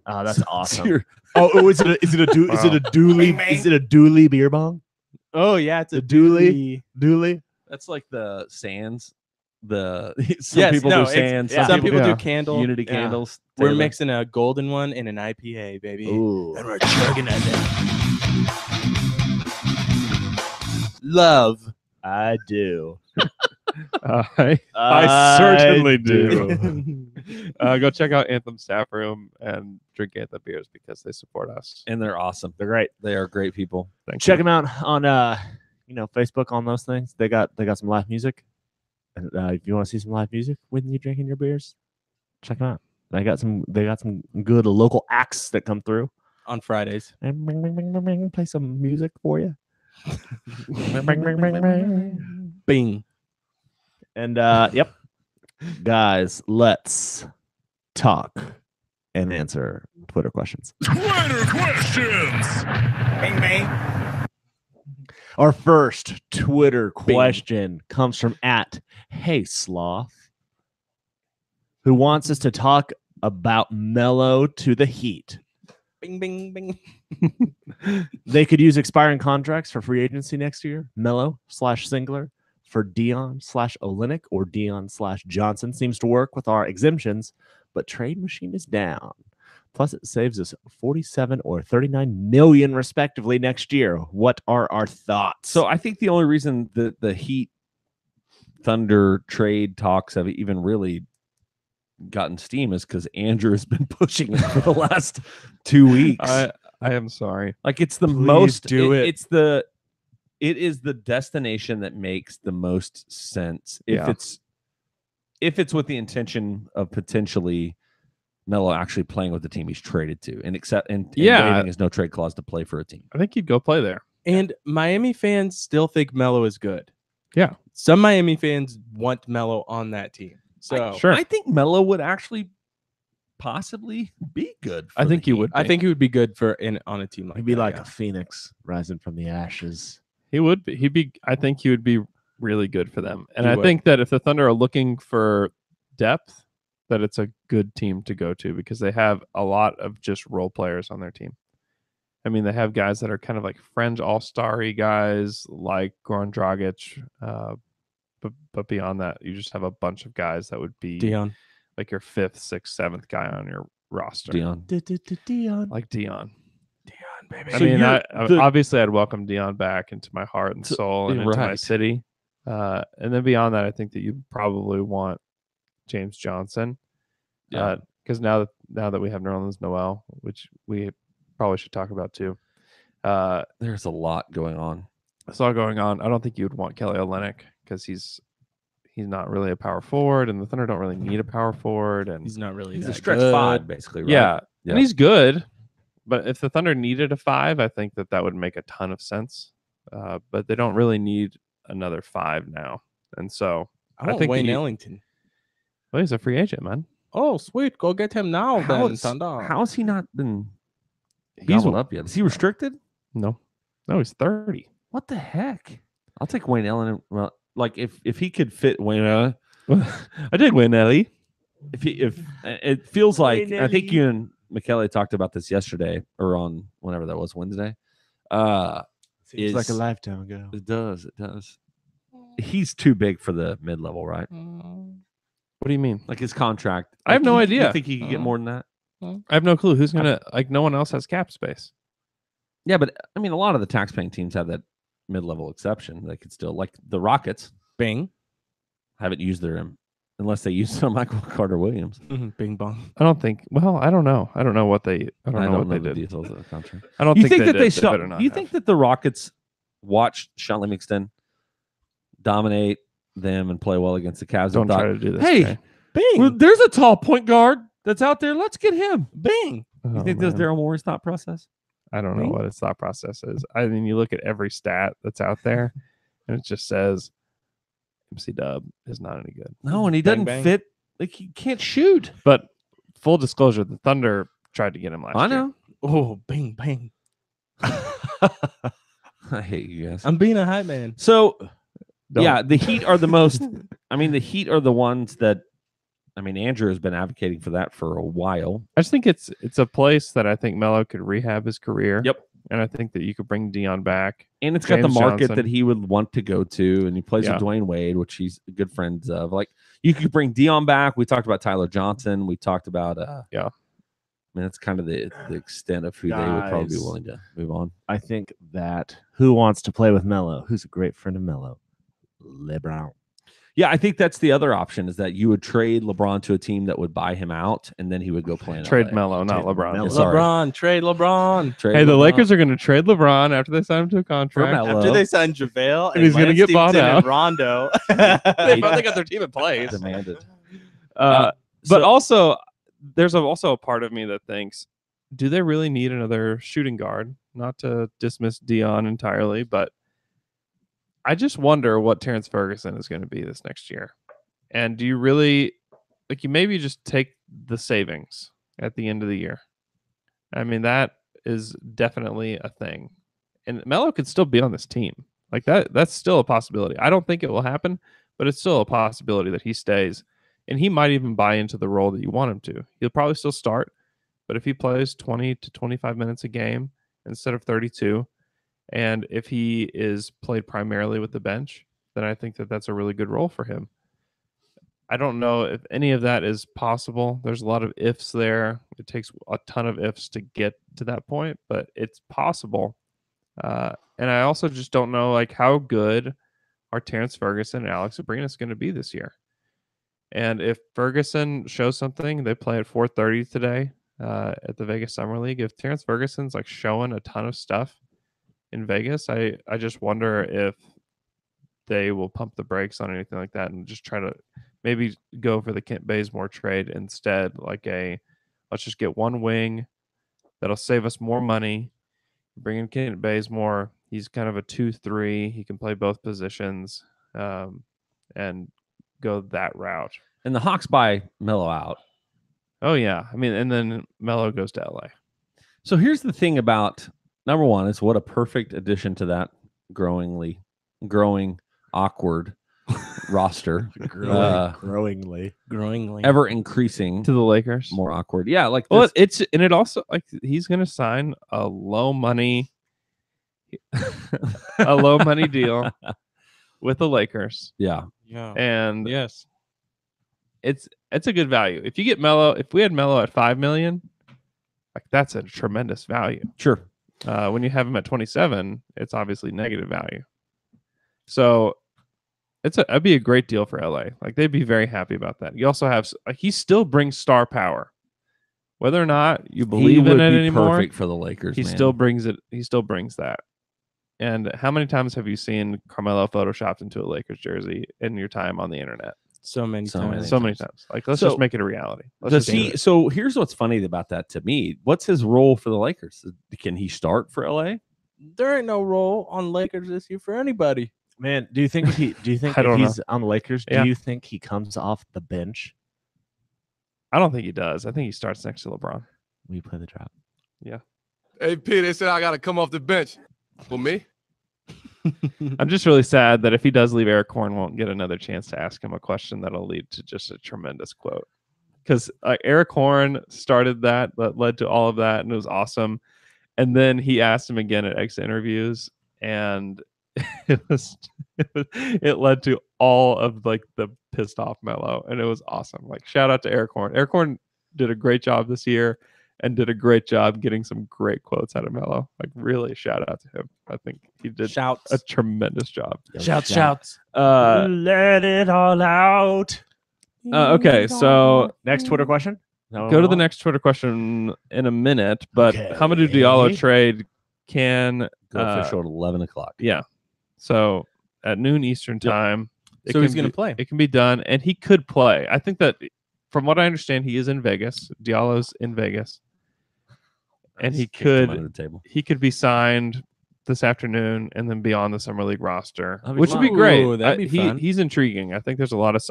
Oh, that's awesome. You're- Is it a Dooley beer bong? Oh yeah, it's a The Dooley? Dooley? That's like the sands. Some Yes, people no, do it's- sands. yeah. Some people Yeah. do candle. Unity Yeah. candles. We're Taylor. mixing a golden one and an IPA, baby. Ooh. And we're chugging it down. Love. I do. I certainly do. Go check out Anthem Staff Room and drink Anthem beers because they support us. And they're awesome. They're great. They are great people. Thank Check you. them out on Facebook on those things. They got some live music. And if you want to see some live music when you're drinking your beers, check them out. They got some good local acts that come through On Fridays. and play some music for you. Bing. And yep, guys, let's talk and answer Twitter questions. Twitter questions. Bang, bang. Our first Twitter question comes from @HeySloth, who wants us to talk about Melo to the Heat. Bing, bing, bing. They could use expiring contracts for free agency next year. Melo/Singler for Dion/Olynyk or Dion/Johnson seems to work with our exemptions, but trade machine is down. Plus, it saves us 47 or 39 million respectively next year. What are our thoughts? So I think the only reason that the Heat Thunder trade talks have even really gotten steam is because Andrew has been pushing it for the last 2 weeks. I am sorry. Like it's the Please most do it. It is the destination that makes the most sense if Yeah. it's with the intention of potentially Melo actually playing with the team he's traded to and Yeah. waiving his no trade clause to play for a team. I think you'd go play there. And Miami fans still think Melo is good. Yeah. Some Miami fans want Melo on that team. So Sure. I think Melo would actually possibly be good. I for think the he Heat. would. I think he would be good on a team like he'd be that, like yeah. a phoenix rising from the ashes. He would be. I think he would be really good for them. And He I would. think that if the Thunder are looking for depth, that it's a good team to go to because they have a lot of just role players on their team. I mean, they have guys that are kind of like fringe all-starry guys like Goran Dragic. But beyond that, you just have a bunch of guys that would be Dion. like your 5th, 6th, 7th guy on your roster. Dion. Dion. Like Dion. Baby. I So mean, you're- the- obviously I'd welcome Dion back into my heart and soul and into my right. city. And then beyond that, I think that you probably want James Johnson. Yeah. Because now that we have Nerlens Noel, which we probably should talk about too. There's a lot going on. It's all going on. I don't think you would want Kelly Olynyk because he's not really a power forward, and the Thunder don't really need a power forward, and He's not really. He's that a stretch good. 5, basically, right? yeah, Yeah. and he's good. But if the Thunder needed a 5, I think that would make a ton of sense. But they don't really need another 5 now, and so I want think that Wayne Ellington. well, he's a free agent, man. Oh, sweet. Go get him now, then. Thunder. How has he not been He's gobbled up yet? Is he restricted? no, he's 30. What the heck? I'll take Wayne Allen. Well, like if he could fit Wayne, I did win, Ellie. if it feels like Wayne I think Ellie. you and McKelly talked about this yesterday or on whenever that was Wednesday. Seems like a lifetime ago. It does. He's too big for the mid level, right? What do you mean? Like his contract. I have no idea. You think he could get more than that? I have no clue. Who's gonna like? No one else has cap space. Yeah, but I mean, a lot of the tax-paying teams have that mid-level exception. They could still, like the Rockets, Bing. haven't used their unless they use some Michael Carter Williams. Bing bong. I don't think. Well, I don't know. I don't know what they. I don't know what they the did. details of the contract. I don't You think think that they better not you have. think that the Rockets watched Sean Livingston dominate them and play well against the Cavs? Don't and thought, try to do this. Hey, Jay. Bing. well, there's a tall point guard that's out there. Let's get him. Bing. You Oh, think that's man. Daryl Morey's thought process? I don't know Bing? what his thought process is. I mean, you look at every stat that's out there, and it just says MC Dub is not any good. No, and he Bang, doesn't bang. fit. Like he can't shoot. But full disclosure, the Thunder tried to get him last I year. know. Oh, bing, bang. I hate you guys. I'm being a hype man. So Don't. yeah, the Heat are the most. I mean, the Heat are the ones that. I mean, Andrew has been advocating for that for a while. I just think it's a place that I think Melo could rehab his career. Yep. And I think that you could bring Dion back. And it's got the James market Johnson. that he would want to go to, and he plays Yeah. with Dwayne Wade, which he's good friends of. Like you could bring Dion back. We talked about Tyler Johnson. We talked about Yeah. I mean, that's kind of the extent of who they would probably be Guys. willing to move on. I think that who wants to play with Melo? Who's a great friend of Melo? LeBron. Yeah, I think that's the other option is that you would trade LeBron to a team that would buy him out, and then he would go play in Trade LA. Melo, not Trade LeBron. Melo. Sorry. LeBron. Trade LeBron. Trade Hey, the LeBron. Lakers are going to trade LeBron after they sign him to a contract. Melo. After they signed JaVale And he's gonna Lance get bought Stevenson and out. Rondo. They finally got their team in place. demanded. But So- also, there's also a part of me that thinks, do they really need another shooting guard? Not to dismiss Dion entirely, but I just wonder what Terrence Ferguson is going to be this next year. And do you really, like, you maybe just take the savings at the end of the year? I mean, that is definitely a thing. And Melo could still be on this team. Like, that's still a possibility. I don't think it will happen, but it's still a possibility that he stays. And he might even buy into the role that you want him to. He'll probably still start, but if he plays 20 to 25 minutes a game instead of 32, and if he is played primarily with the bench, then I think that that's a really good role for him. I don't know if any of that is possible. There's a lot of ifs there. It takes a ton of ifs to get to that point, but it's possible. And I also just don't know, like, how good are Terrence Ferguson and Alex Abrinas going to be this year? And if Ferguson shows something, they play at 4:30 today at the Vegas Summer League. If Terrence Ferguson's like showing a ton of stuff in Vegas, I just wonder if they will pump the brakes on anything like that and just try to maybe go for the Kent Bazemore trade instead. Like let's just get one wing that'll save us more money. Bring in Kent Bazemore. He's kind of a 2-3. He can play both positions and go that route. And the Hawks buy Melo out. Oh, yeah. I mean, and then Melo goes to LA. So here's the thing about number one is what a perfect addition to that growing, awkward roster. Growingly. Ever increasing To the Lakers. more awkward. Yeah, like Well, this- it also, like, he's going to sign a low money deal with the Lakers. yeah. Yeah. And Yes. it's a good value. If you get Melo, if we had Melo at $5 million, like, that's a tremendous value. Sure. When you have him at 27, it's obviously negative value. So That'd be a great deal for LA. Like they'd be very happy about that. You also have he still brings star power, whether or not you believe in it anymore. Perfect for the Lakers. He man. still brings it. He still brings that. And how many times have you seen Carmelo photoshopped into a Lakers jersey in your time on the internet? So many times. So many times. Like let's just make it a reality. So here's what's funny about that to me. What's his role for the Lakers? Can he start for LA? There ain't no role on Lakers this year for anybody. Man, do you think if he's on the Lakers, do you think he comes off the bench? I don't think he does. I think he starts next to LeBron. Will you play the drop? Yeah. Hey, P, they said I got to come off the bench. For me? I'm just really sad that if he does leave, Eric Horn won't get another chance to ask him a question that'll lead to just a tremendous quote. Because Eric Horn started that led to all of that, and it was awesome. And then he asked him again at exit interviews, and it led to all of like the pissed off Melo, and it was awesome. Like shout out to Eric Horn. Eric Horn did a great job this year and did a great job getting some great quotes out of Melo. Like really shout out to him. I think he did a tremendous job. Shouts. Let it all out. Okay, so next Twitter question. Go to the next Twitter question in a minute, but Hamidou Diallo trade can go official at 11 o'clock. Yeah. So at noon Eastern time. So he's going to play. It can be done, and he could play. I think that from what I understand, he is in Vegas. Diallo's in Vegas. And he could be signed this afternoon and then be on the Summer League roster, which would be great. Ooh, that'd be fun. He's intriguing. I think there's a lot of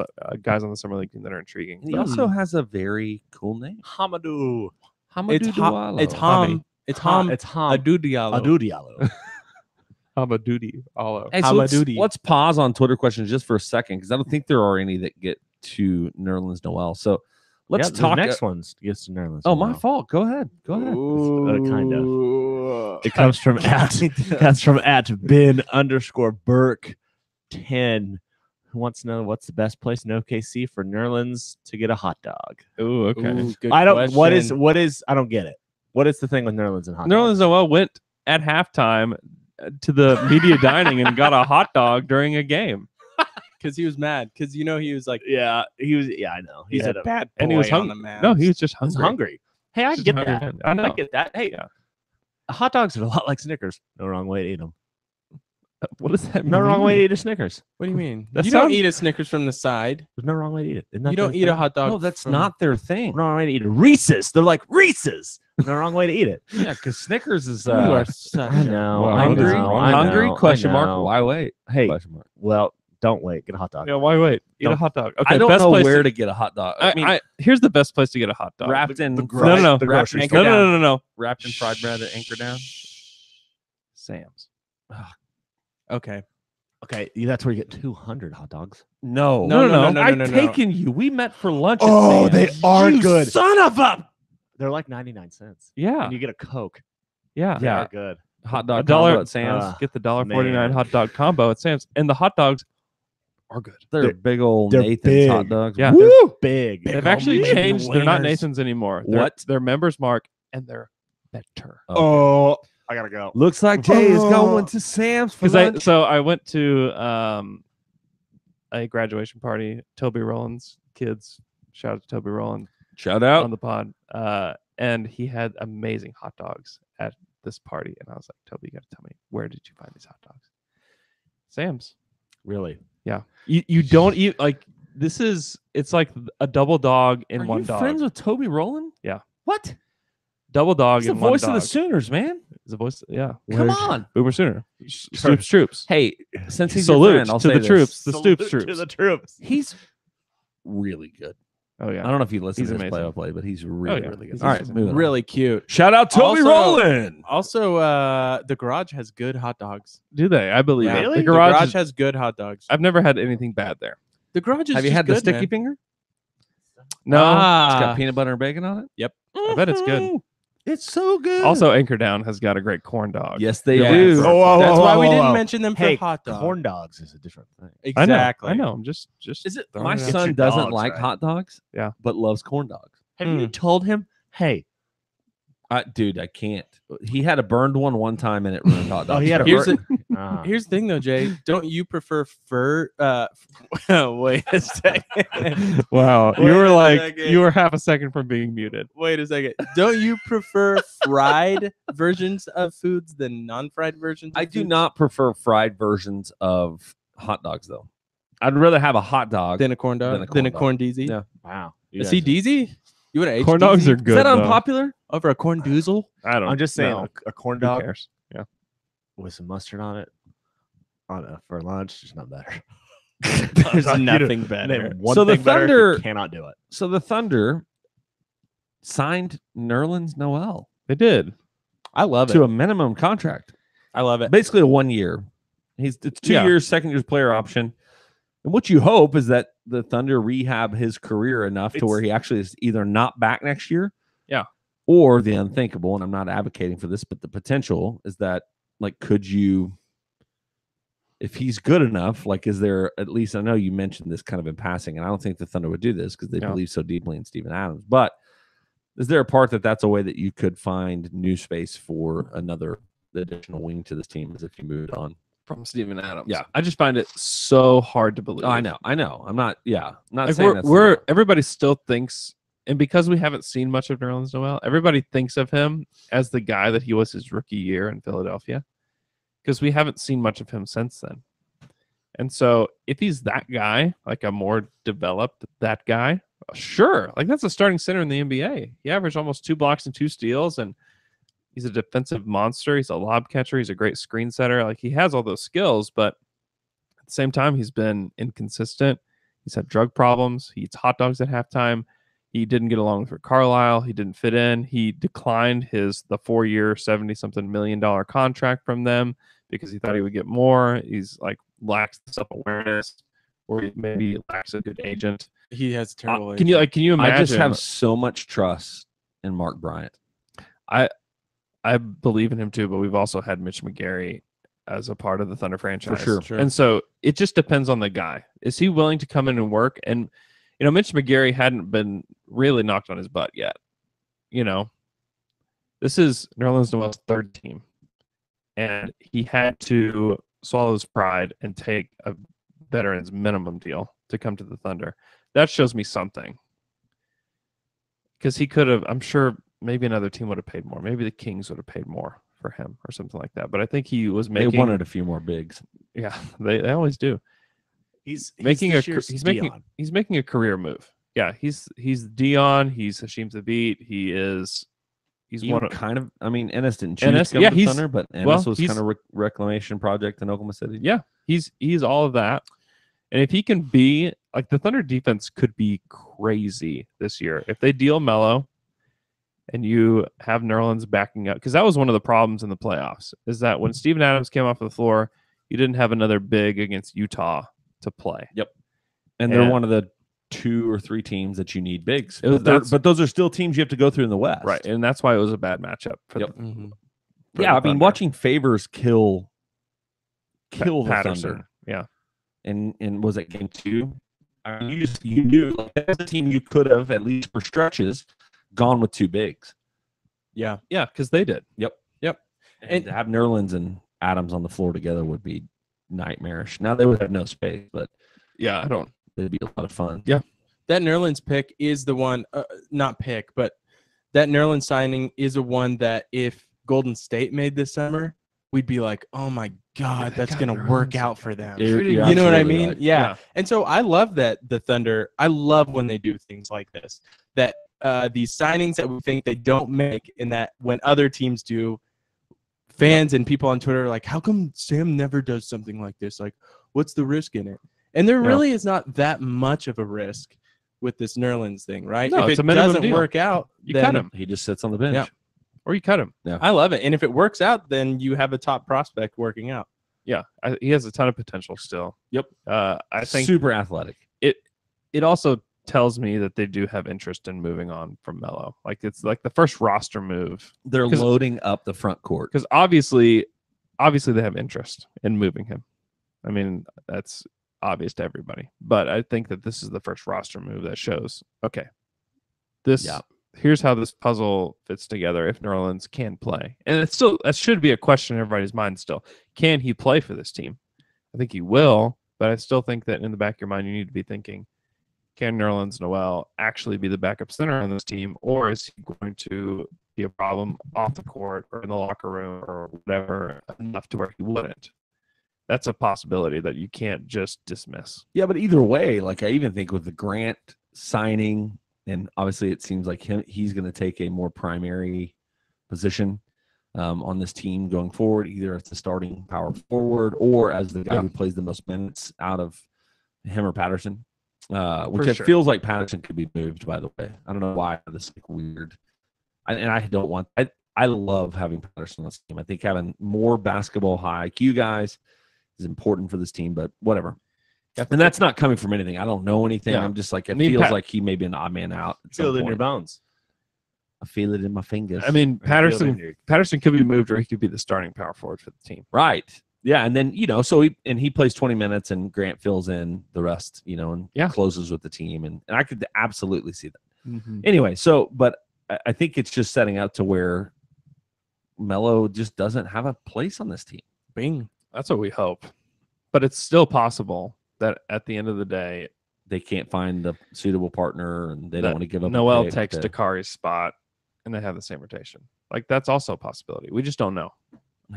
guys on the Summer League team that are intriguing. He also has a very cool name. Hamidou. Diallo. It's Ham. Adu Diallo. Adu Diallo. Hamadou Diallo. Hey, so let's pause on Twitter questions just for a second because I don't think there are any that get to Nerlens Noel. So let's talk. The next one's gets to Nerlens. Oh, my fault. Go ahead. Kind of. It comes from at Ben_Burke 10. Who wants to know what's the best place in OKC for Nerlens to get a hot dog? Oh, okay. Good I don't. question. What is? I don't get it. What is the thing with Nerlens and hot dogs? Nerlens Noel went at halftime to the media dining and got a hot dog during a game because he was mad. Because he was like, I know. He's a bad boy, and he was hungry. No, he was just hungry. He was hungry. Hey, I get that. I know. I get that. Hey, hot dogs are a lot like Snickers. No wrong way to eat them. What does that mean? No wrong way to eat a Snickers. What do you mean? You don't eat a Snickers from the side. There's no wrong way to eat it. You don't eat a hot dog. No, that's not their thing. No wrong way to eat a Reese's. They're like Reese's. No wrong way to eat it. Yeah, because Snickers is. You are such I know. Well, I hungry? know, Hungry? I Question know. mark. Why wait? Hey, Question mark. well, don't wait. Get a hot dog. Yeah, why wait? Eat a Don't- hot dog. Okay, I don't best know place where to get a hot dog. I mean, here's the best place to get a hot dog. wrapped in No. wrapped grocery in store. No. wrapped in fried bread at Anchor Down. Sam's. Okay. Okay, that's where you get 200 hot dogs. No. I've taken you. We met for lunch. Oh, at they Sam's. are You good. Son of a. They're like 99 cents. Yeah. And you get a Coke. Yeah. They are good. Hot dog $1 combo at Sam's. Get the $1.49 man. hot dog combo at Sam's, and the hot dogs are good. They're big old they're Nathan's big. hot dogs. Yeah. Woo! Big. They've actually big changed. They're not wieners. Nathan's anymore. What? They're Members Mark, and they're better. Oh, I gotta go. Looks like Jay is going to Sam's for lunch. I went to a graduation party. Toby Rowland's kids. Shout out to Toby Rowland Shout out. on the pod. And he had amazing hot dogs at this party. And I was like, Toby, you got to tell me, where did you find these hot dogs? Sam's. Really? Yeah. You don't eat like this is. It's like a double dog in Are one you dog. friends with Toby Rowland? Yeah. What? Double dog He's the in one voice dog. of the Sooners, man. He's the voice. Yeah. Come on. Boomer Sooner. Stoops Troops. Hey, since he's your Salute friend, I'll to say the this. troops. The Salute Stoops to Troops. the troops. He's really good. Oh yeah. I don't know if you listen He's to this amazing. play-by-play, but he's really, yeah. really good. He's All right, amazing. moving on. Really cute. Shout out Toby Also- Rowland. Also, the garage has good hot dogs. Do they? I believe Yeah. it. Really? The The garage. garage is- has good hot dogs. I've never had anything bad there. The garage is Have you just had the good, sticky man. finger? No. It's got peanut butter and bacon on it. I bet it's good. Mhm. It's so good. Also, Anchor Down has got a great corn dog. yes, they Yeah, do. that's whoa, why we whoa, didn't whoa. mention them for Hey, hot dogs. corn dogs is a different thing. Exactly. I know. I'm just. Is it? throwing My it out. son your doesn't dogs, like right? hot dogs. Yeah. but loves corn dogs. Have you told him, hey, Dude, I can't. He had a burned one time and it ruined hot dogs. he had a Here's burnt- a- Here's the thing, though, Jay. Don't you prefer fur? Wait a second. Wow, Wait you were a like second. you were half a second from being muted. Wait a second. Don't you prefer fried versions of foods than non-fried versions? I Of do foods? not prefer fried versions of hot dogs, though. I'd rather have a hot dog Than a corn dog. Than a corn DZ. Yeah. Wow. A CDZ? You want to Corn dogs are Is good. that though. unpopular? over a corn doozle? I don't. I'm just saying, know. a corn Who dog cares? Yeah. with some mustard on it for lunch is not better. There's Like, you nothing don't- better. name one So the thing better, you Thunder- cannot do it. So the Thunder signed Nerlens Noel They did. I love to it. a minimum contract, I love it. basically a 1 year. It's 2 Yeah. years, second year's player option. And what you hope is that the Thunder rehab his career enough to where he actually is either not back next year, Yeah. or the unthinkable. And I'm not advocating for this, but the potential is that, like, could you, if he's good enough, like, is there at least, I know you mentioned this kind of in passing, and I don't think the Thunder would do this because they Yeah. believe so deeply in Steven Adams, but is there a part that's a way that you could find new space for another additional wing to this team as if you moved on? From Steven Adams. Yeah. I just find it so hard to believe. Oh, I know. I'm not, I'm not Like saying we're everybody still thinks, and because we haven't seen much of Nerlens Noel, everybody thinks of him as the guy that he was his rookie year in Philadelphia, because we haven't seen much of him since then. And so if he's that guy, like a more developed that guy, sure, like that's a starting center in the NBA. He averaged almost 2 blocks and 2 steals, and he's a defensive monster. He's a lob catcher. He's a great screen setter. Like, he has all those skills, but at the same time, he's been inconsistent. He's had drug problems. He eats hot dogs at halftime. He didn't get along with Rick Carlisle. He didn't fit in. He declined the 4-year, $70-something million contract from them because he thought he would get more. He's like lacks self-awareness, or he maybe lacks a good agent. He has terrible. Can you imagine? I just have so much trust in Mark Bryant. I believe in him too, but we've also had Mitch McGary as a part of the Thunder franchise. sure. And so it just depends on the guy. Is he willing to come in and work? And, Mitch McGary hadn't been really knocked on his butt yet. This is Nerlens Noel's 3rd team. And he had to swallow his pride and take a veteran's minimum deal to come to the Thunder. That shows me something. Because he could have, I'm sure, maybe another team would have paid more. Maybe the Kings would have paid more for him or something like that. But I think he was making. They wanted a few more bigs. Yeah, they always do. He's making this a year's he's Dion. making a career move. Yeah, he's Dion. He's Hasheem Thabit. He's Even one of kind of. I mean, Ennis didn't choose Ennis, to come yeah, to the he's- Thunder, but Ennis well, was he's- kind of reclamation project in Oklahoma City. yeah. He's all of that. And if he can be like, the Thunder defense could be crazy this year if they deal Melo. And you have Nerlens backing up, because that was one of the problems in the playoffs, is that when Steven Adams came off the floor, you didn't have another big against Utah to play. Yep. And they're And- one of the 2 or 3 teams that you need bigs. It was- But those are still teams you have to go through in the West. Right. And that's why it was a bad matchup. For Yep. for Yeah, the I mean, Thunder. watching Favors kill the Patterson. Thunder. Yeah. And was it game 2? I mean, you knew, like, that's a team you could have, at least for stretches, gone with 2 bigs. Yeah. Yeah, because they did. And to have Nerlens and Adams on the floor together would be nightmarish. Now they would have no space, but Yeah, I don't. it'd be a lot of fun. Yeah. That Nerlens pick is the one, not pick, but that Nerlens signing is a one that if Golden State made this summer, we'd be like, oh my God, that's got going to work Nerlens. out for them. You're You know what I absolutely mean? right. Yeah. And so I love that the Thunder, I love when they do things like this, that these signings that we think they don't make, and that when other teams do, fans and people on Twitter are like, how come Sam never does something like this? Like, what's the risk in it? And there really is not that much of a risk with this Nerlens thing, right? No, if it's it a minimum doesn't deal. work out, You then cut him. He just sits on the bench. Yeah. Or you cut him. I love it. And if it works out, then you have a top prospect working out. Yeah. He has a ton of potential still. Yep. I think Super athletic. it also tells me that they do have interest in moving on from Melo. Like, it's like the first roster move, They're 'Cause- loading up the front court. because obviously they have interest in moving him. I mean, that's obvious to everybody. But I think that this is the first roster move that shows, okay, this Yeah. here's how this puzzle fits together if Nerlens can play. And it's still, that should be a question in everybody's mind still. Can he play for this team? I think he will, but I still think that in the back of your mind, you need to be thinking, can Nerlens Noel actually be the backup center on this team, or is he going to be a problem off the court or in the locker room or whatever enough to where he wouldn't? That's a possibility that you can't just dismiss. Yeah, but either way, like I even think with the Grant signing, and obviously it seems like he's going to take a more primary position on this team going forward, either as the starting power forward or as the guy who plays the most minutes out of him or Patterson, which it feels like Patterson could be moved, by the way. I don't know why this is like weird. I don't want – I love having Patterson on this team. I think having more basketball high IQ guys is important for this team, but whatever. And that's not coming from anything. I don't know anything. I'm just like, it feels like he may be an odd man out. Feel it in your bones. I feel it in my fingers. I mean, Patterson could be moved, or he could be the starting power forward for the team. Right. Yeah. And then, so he plays 20 minutes and Grant fills in the rest, and closes with the team. And I could absolutely see that. Mm-hmm. Anyway, but I think it's just setting out to where Melo just doesn't have a place on this team. Bing. That's what we hope. But it's still possible that at the end of the day, they can't find the suitable partner and they don't want to give up. Noel takes Dakari's spot and they have the same rotation. Like, that's also a possibility. We just don't know.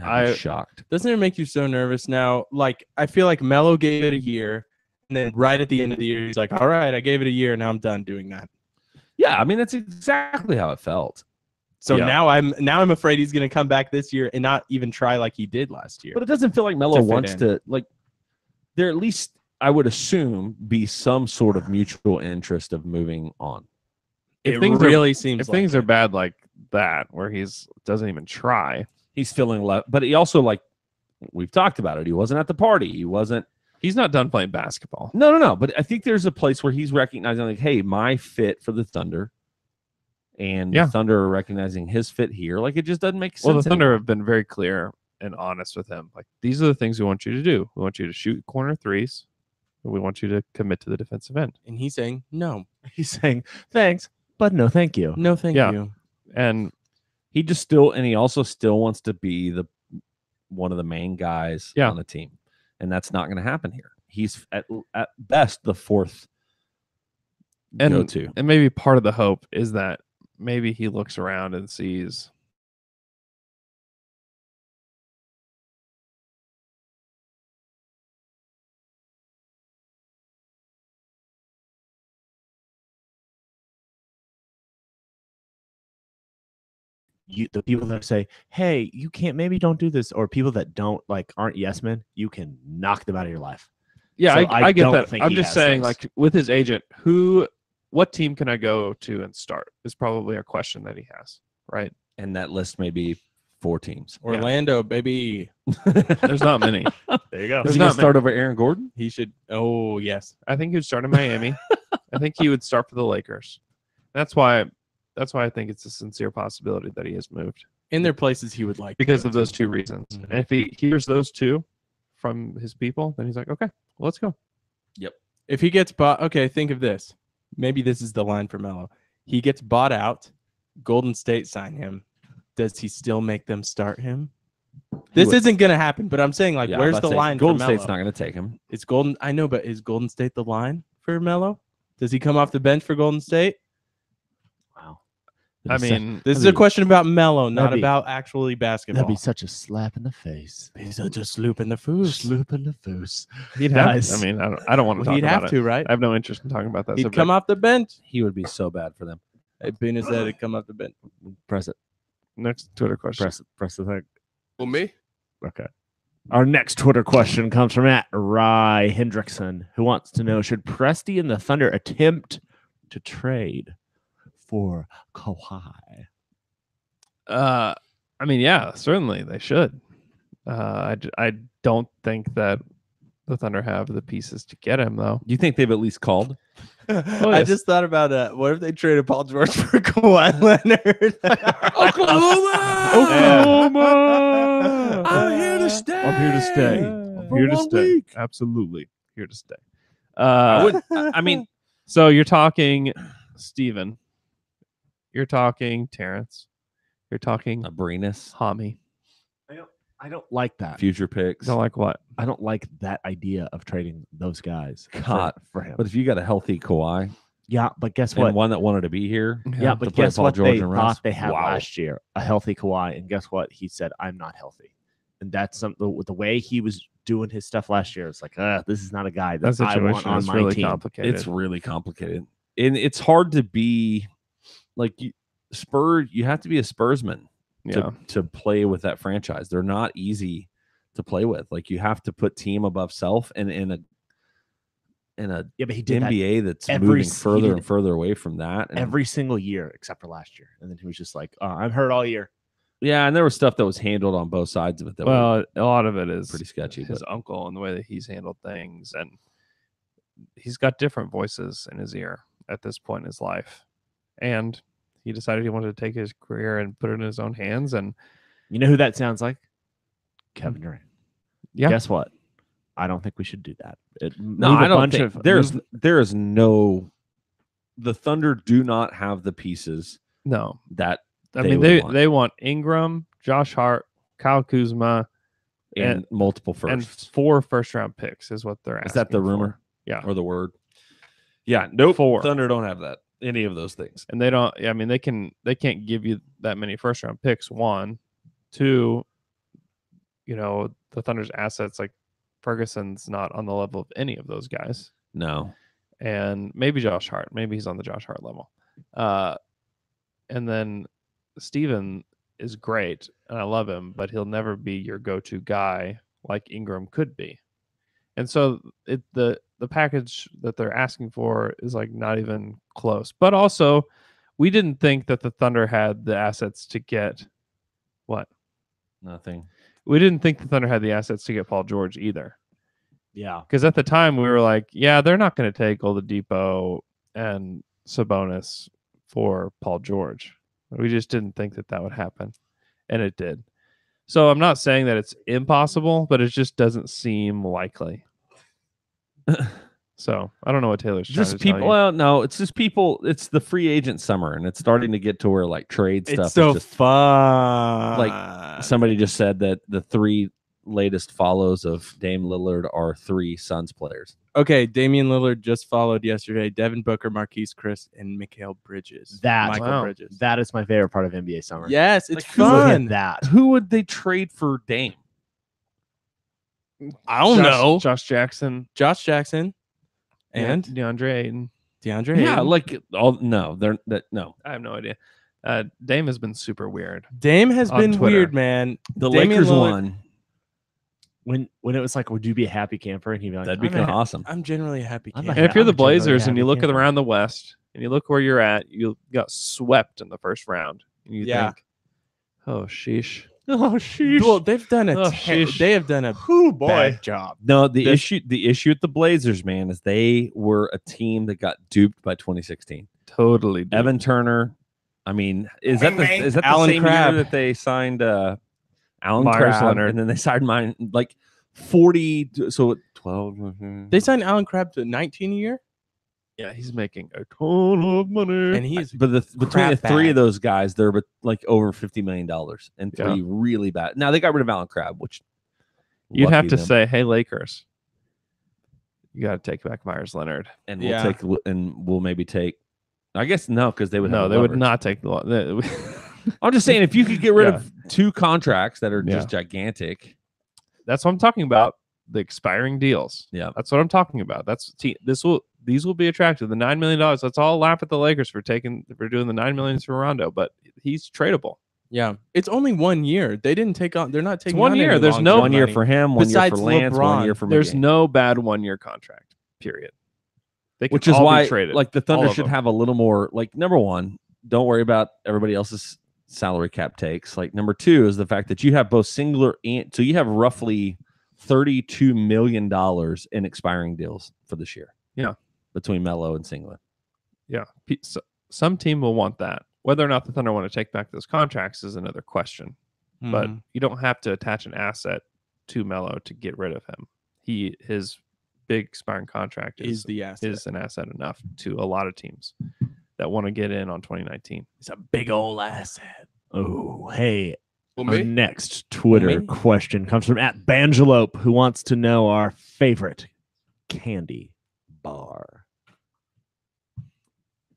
I'm shocked. Doesn't it make you so nervous now? Like, I feel like Melo gave it a year, and then right at the end of the year, he's like, all right, I gave it a year, now I'm done doing that. Yeah, I mean, that's exactly how it felt. So now I'm afraid he's going to come back this year and not even try like he did last year. But it doesn't feel like Melo wants to, like, there at least, I would assume, be some sort of mutual interest of moving on. If things things are bad like that, where he's doesn't even try, he's feeling left. But he also, like, we've talked about it. He wasn't at the party. He's not done playing basketball. No. But I think there's a place where he's recognizing, like, hey, my fit for the Thunder, and the Thunder are recognizing his fit here. Like, it just doesn't make sense. Well, the Thunder have been very clear and honest with him. Like, these are the things we want you to do. We want you to shoot corner threes. We want you to commit to the defensive end. And he's saying no. He's saying thanks, but no, thank you. No, thank you. And he also still wants to be one of the main guys on the team, and that's not going to happen here. He's at best the fourth go-to. And maybe part of the hope is that maybe he looks around and sees the people that say, hey, you can't, maybe don't do this, or people that aren't yes men, you can knock them out of your life. Yeah, So I get that. think I'm he just has saying, those. like, with his agent, what team can I go to and start is probably a question that he has, right? And that list may be 4 teams. Orlando, baby. There's not many. There you go. Does he not start over Aaron Gordon? He should. Oh, yes. I think he would start in Miami. I think he would start for the Lakers. That's why I think it's a sincere possibility that he is moved. In their places he would like. Because of those 2 reasons. Mhm. And if he hears those 2 from his people, then he's like, okay, well, let's go. Yep. If he gets bought, okay, think of this. Maybe this is the line for Melo. He gets bought out. Golden State sign him. Does he still make them start him? This isn't going to happen, but I'm saying, like, where's the line Golden for Melo? State's not going to take him. It's Golden. I know, but is Golden State the line for Melo? Does he come off the bench for Golden State? Wow. I mean, This is a question about Melo, not about actually basketball. That'd be such a slap in the face. Be such a sloop in the foos. Sloop in the foos. he'd have. I mean, I don't want to talk He'd about have it. to, right? I have no interest in talking about that. He'd subject. come off the bench. He would be so bad for them. Hey, Bina said he'd come off the bench. Press it. Next Twitter question. Press the thing. Well, me? Okay. Our next Twitter question comes from @Rye Hendrickson, who wants to know, should Presti and the Thunder attempt to trade for Kawhi? I mean, yeah, certainly they should. I don't think that the Thunder have the pieces to get him, though. You think they've at least called? I just thought about what if they traded Paul George for Kawhi Leonard? Oklahoma! I'm here to stay. I'm here to stay. I'm here to stay. week. Absolutely here to stay. I mean, so you're talking Steven. You're talking Terrence. You're talking Abrinas, Hami. I don't like that. future picks. Don't like what? I don't like that idea of trading those guys God. for him. But if you got a healthy Kawhi Yeah, but guess and what? one that wanted to be here, Yeah, to but play guess Paul what George they and thought Russ? they had Wow. last year? A healthy Kawhi. And guess what? He said, I'm not healthy. And that's the way he was doing his stuff last year. It's like, this is not a guy that That I want situation on is my really team. complicated. It's really complicated. And it's hard to be like Spurs. You have to be a Spursman to play with that franchise. They're not easy to play with. Like you have to put team above self, and in a Yeah, but he did NBA that's every moving s- he further did and further away from that. And every single year except for last year. And then he was just like, I'm hurt all year. yeah, and there was stuff that was handled on both sides of it that were Well, a lot of it is pretty sketchy. his But uncle and the way that he's handled things, and he's got different voices in his ear at this point in his life, and he decided he wanted to take his career and put it in his own hands. And You know who that sounds like? Kevin Durant. yeah, Guess what? I don't think we should do that. no, I don't think there is no. The Thunder do not have the pieces no, that I they mean would want. they want Ingram, Josh Hart, Kyle Kuzma, and multiple and firsts. 4 first-round picks is what they're asking. Is that the for. rumor? Yeah, Or the word? Yeah, nope. 4. Thunder don't have that. Any of those things. And they don't. I mean, they can't give you that many first-round picks. 1, 2. You know, the Thunder's assets, like Ferguson's not on the level of any of those guys. No. And maybe Josh Hart. Maybe he's on the Josh Hart level. And then Steven is great, and I love him, but he'll never be your go-to guy like Ingram could be. And so the package that they're asking for is like not even close. But also, we didn't think that the Thunder had the assets to get what? Nothing. We didn't think the Thunder had the assets to get Paul George either. Yeah. Because at the time we were like, yeah, they're not going to take Oladipo and Sabonis for Paul George. We just didn't think that would happen. And it did. So I'm not saying that it's impossible, but it just doesn't seem likely. So I don't know what Taylor's trying Just to tell people. you. Well, no, it's just people. It's the free agent summer, and it's starting to get to where like trade stuff It's so is just fun. like somebody just said that the 3 latest follows of Dame Lillard are 3 Suns players. Okay, Damian Lillard just followed yesterday. Devin Booker, Marquise Chris, and Mikal Bridges. Michael Wow. Bridges. That is my favorite part of NBA summer. Yes, it's Like, who would Look fun. at that. Who would they trade for Dame? I don't know. Josh Jackson Josh Jackson and DeAndre Ayton. DeAndre. Yeah, Ayton. like all no, they're that no. I have no idea. Dame has been super weird. Dame has on been Twitter. weird, man. The Damian Lakers Lillard- won. When it was like, would you be a happy camper? And he'd be like, That'd be "I'm kind of a- awesome. I'm generally a happy I'm camper. And if you're I'm the a generally Blazers and you happy look camper. around the West and you look where you're at, you got swept in the first round. And you Yeah. think, oh, sheesh. Oh, sheesh. Well, they've done Oh, a sheesh. they have done a Ooh, boy. bad job. No, the This- issue with the Blazers, man, is they were a team that got duped by 2016. Totally. Dude. Evan Turner. I mean, is that the Alan same Crabb. year that they signed Alan Myers Crabb, Leonard. and then they signed mine like 40? So 12. They signed Alan Crabb to 19 a year, Yeah, he's making a ton of money. and he's But between crap the 3 bag. of those guys, they're like over $50 million, and 3 Yeah. really bad. Now they got rid of Alan Crabb, which You'd have lucky to them. say, hey, Lakers, you got to take back Myers Leonard. and Yeah. we'll maybe take. I guess no, because they would. No, have they would leverage. not take the. I'm just saying, if you could get rid Yeah. of 2 contracts that are Yeah. just gigantic, That's what I'm talking about. The expiring deals. Yeah. That's what I'm talking about. These will be attractive. The $9 million. Let's all laugh at the Lakers for doing the $9 million for Rondo, but he's tradable. yeah. It's only 1 year. They didn't take on. They're not taking 1 on year. any There's long-term no- 1 year money. for him, 1 year Besides for Lance, 1 year LeBron, for There's McGee. no bad 1 year contract. Period. They can Which is all be why, traded. like, the All Thunder of should them. have a little more. Like, number 1, don't worry about everybody else's salary cap takes. Like, number 2 is the fact that you have both singular and so you have roughly $32 million in expiring deals for this year. Yeah. Between Melo and Singlet. Yeah. Some team will want that. Whether or not the Thunder want to take back those contracts is another question. But Mhm. you don't have to attach an asset to Melo to get rid of him. His big expiring contract is the asset. is an asset enough to a lot of teams that want to get in on 2019. It's a big old asset. Oh, hey. For Our me? next Twitter Me? question comes from @Bangelope, who wants to know our favorite candy bar.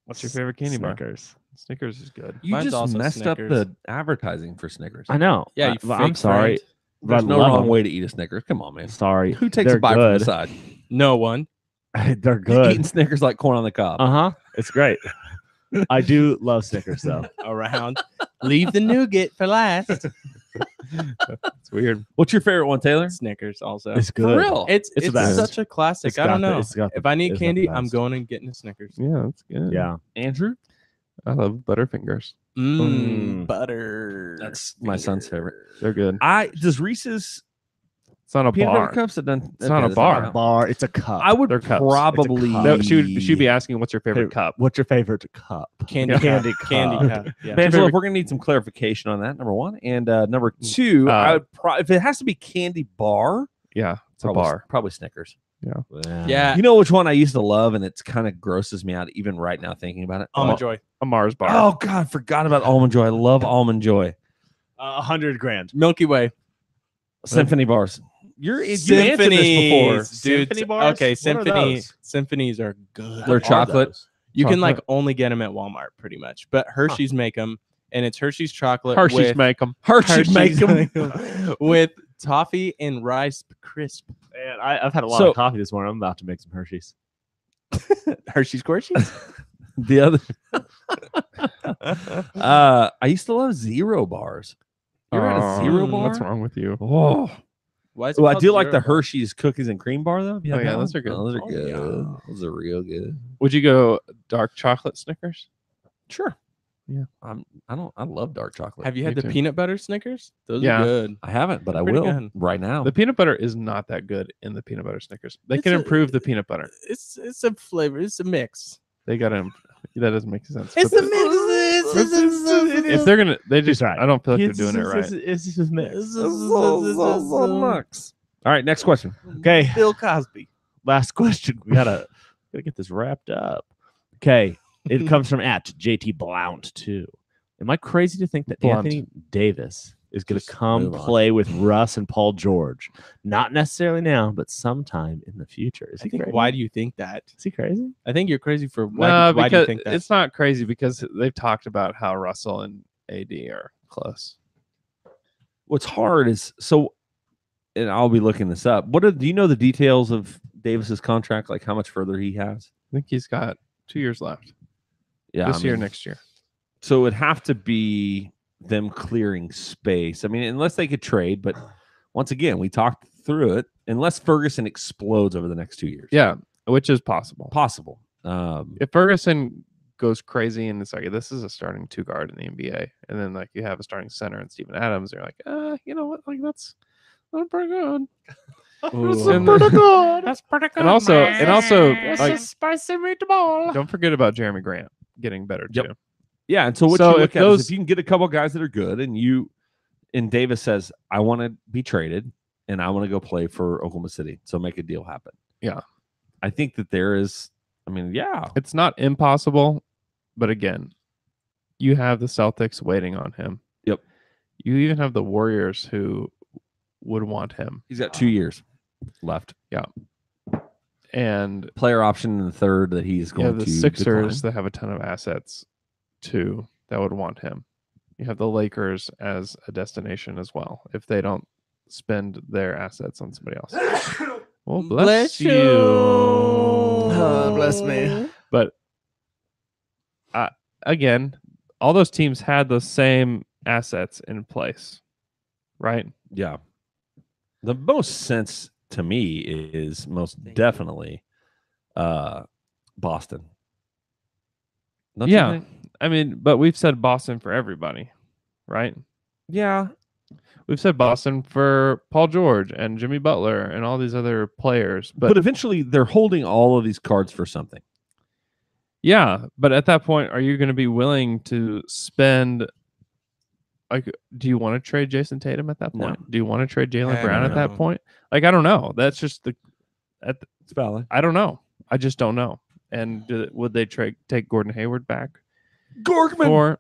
What's your favorite candy bar? Snickers. Snickers is good. You Mine's just also messed up Snickers. the advertising for Snickers. I know. Yeah, you I'm fake sorry. friend. but I There's no love wrong 'em. way to eat a Snickers. Come on, man. Sorry. Who takes They're a bite from the good. side? No one. They're You're eating good. Snickers like corn on the cob. Uh-huh. It's great. I do love Snickers, though. Around. Leave the nougat for last. It's weird. What's your favorite one, Taylor? Snickers also. It's good. For real? It's It's the best. such a classic. It's I don't got the- know. it's got the- If I need it's the candy, I'm best. going and getting a Snickers. Yeah, that's good. Yeah. Andrew? I love Butterfingers. Butter. That's my son's favorite. They're good. Does Reese's It's not a peanut bar. butter cups? It's not a bar. Bar. It's a cup. I would They're cups. probably. It's a cup. No, she'd be asking, "What's your favorite cup?" What's your favorite cup? Candy Candy cup. Candy cup. cup. Yeah. Angela, we're gonna need some clarification on that. Number one, and number two, I would if it has to be candy bar, Yeah, it's a probably, bar. probably Snickers. Yeah. You know which one I used to love, and it's kind of grosses me out even right now thinking about it. Almond Joy. A Mars bar. Oh God, forgot about Almond Joy. I love Almond Joy. 100 grand. Milky Way. Symphony bars. You answered this before. Dude. Symphony bars? Okay, What are those? symphonies are good. They're chocolate. You can like Chocolate. only get them at Walmart pretty much, but Hershey's make them, and it's Hershey's chocolate. Hershey's with, make them. Hershey's make them. with toffee and rice crisp. Man, I've had a lot So- of coffee this morning. I'm about to make some Hershey's. Hershey's Squishies. The other. I used to love Zero bars. You ever had a Zero bar? What's wrong with you? Oh, Why is it well, I called do like Zero the Bar? Hershey's cookies and cream bar though. Have you had Oh, yeah, that those one? are good. Those are Oh, good. yeah. Those are real good. Would you go dark chocolate Snickers? Sure. Yeah. I love dark chocolate. Have you Me had the too. peanut butter Snickers? Those Yeah. are good. I haven't, but I Pretty will good. right now. The peanut butter is not that good in the peanut butter Snickers. They It's can a- improve the peanut butter. It's a flavor. It's a mix. They got to. That doesn't make sense. It's But a mix. if they're gonna, they just. right. I don't feel like they're doing it right. It's just mix. All right, next question. Okay, Bill Cosby. last question. We gotta get this wrapped up. Okay, it comes from @JT Blount too. Am I crazy to think that Blunt. Anthony Davis is going to Just come move on. play with Russ and Paul George? Not necessarily now, but sometime in the future. Is I he think, crazy? why do you think that? Is he crazy? I think you're crazy for why, No, why do you because think that? it's not crazy because they've talked about how Russell and AD are close. What's hard is and I'll be looking this up. Do you know the details of Davis's contract? Like how much further he has? I think he's got 2 years left. Yeah, This year, next year. So it would have to be them clearing space. I mean, unless they could trade, but once again, we talked through it. Unless Ferguson explodes over the next 2 years, Yeah, which is possible. possible. If Ferguson goes crazy and it's like this is a starting 2 guard in the NBA, and then like you have a starting center and Steven Adams, you're like, you know what, like that's pretty good. Ooh. And, That's pretty good. and also, It's like, a spicy meatball. don't forget about Jeremy Grant getting better Yep. too. Yeah, and so what So you look if at those- is if you can get a couple guys that are good, and Davis says, "I want to be traded, and I want to go play for Oklahoma City, so make a deal happen." Yeah. I think that there is. I mean, yeah, It's not impossible, but again, you have the Celtics waiting on him. Yep. You even have the Warriors who would want him. he's got 2 years left. And Player option in the third that he's you going have the to Sixers decline. that have a ton of assets too that would want him. You have the Lakers as a destination as well if they don't spend their assets on somebody else. Well, bless you. bless me. But again, all those teams had the same assets in place, right? Yeah. The most sense to me is most definitely Boston. Don't you Yeah. think? I mean, but we've said Boston for everybody, right? Yeah. We've said Boston for Paul George and Jimmy Butler and all these other players. But eventually they're holding all of these cards for something. Yeah, but at that point, are you going to be willing to spend? Like, do you want to trade Jason Tatum at that No. point? Do you want to trade Jaylen Heck Brown at that no. point? Like, I don't know. That's just It's valid. I don't know. I just don't know. And would they take Gordon Hayward back Gorgman. for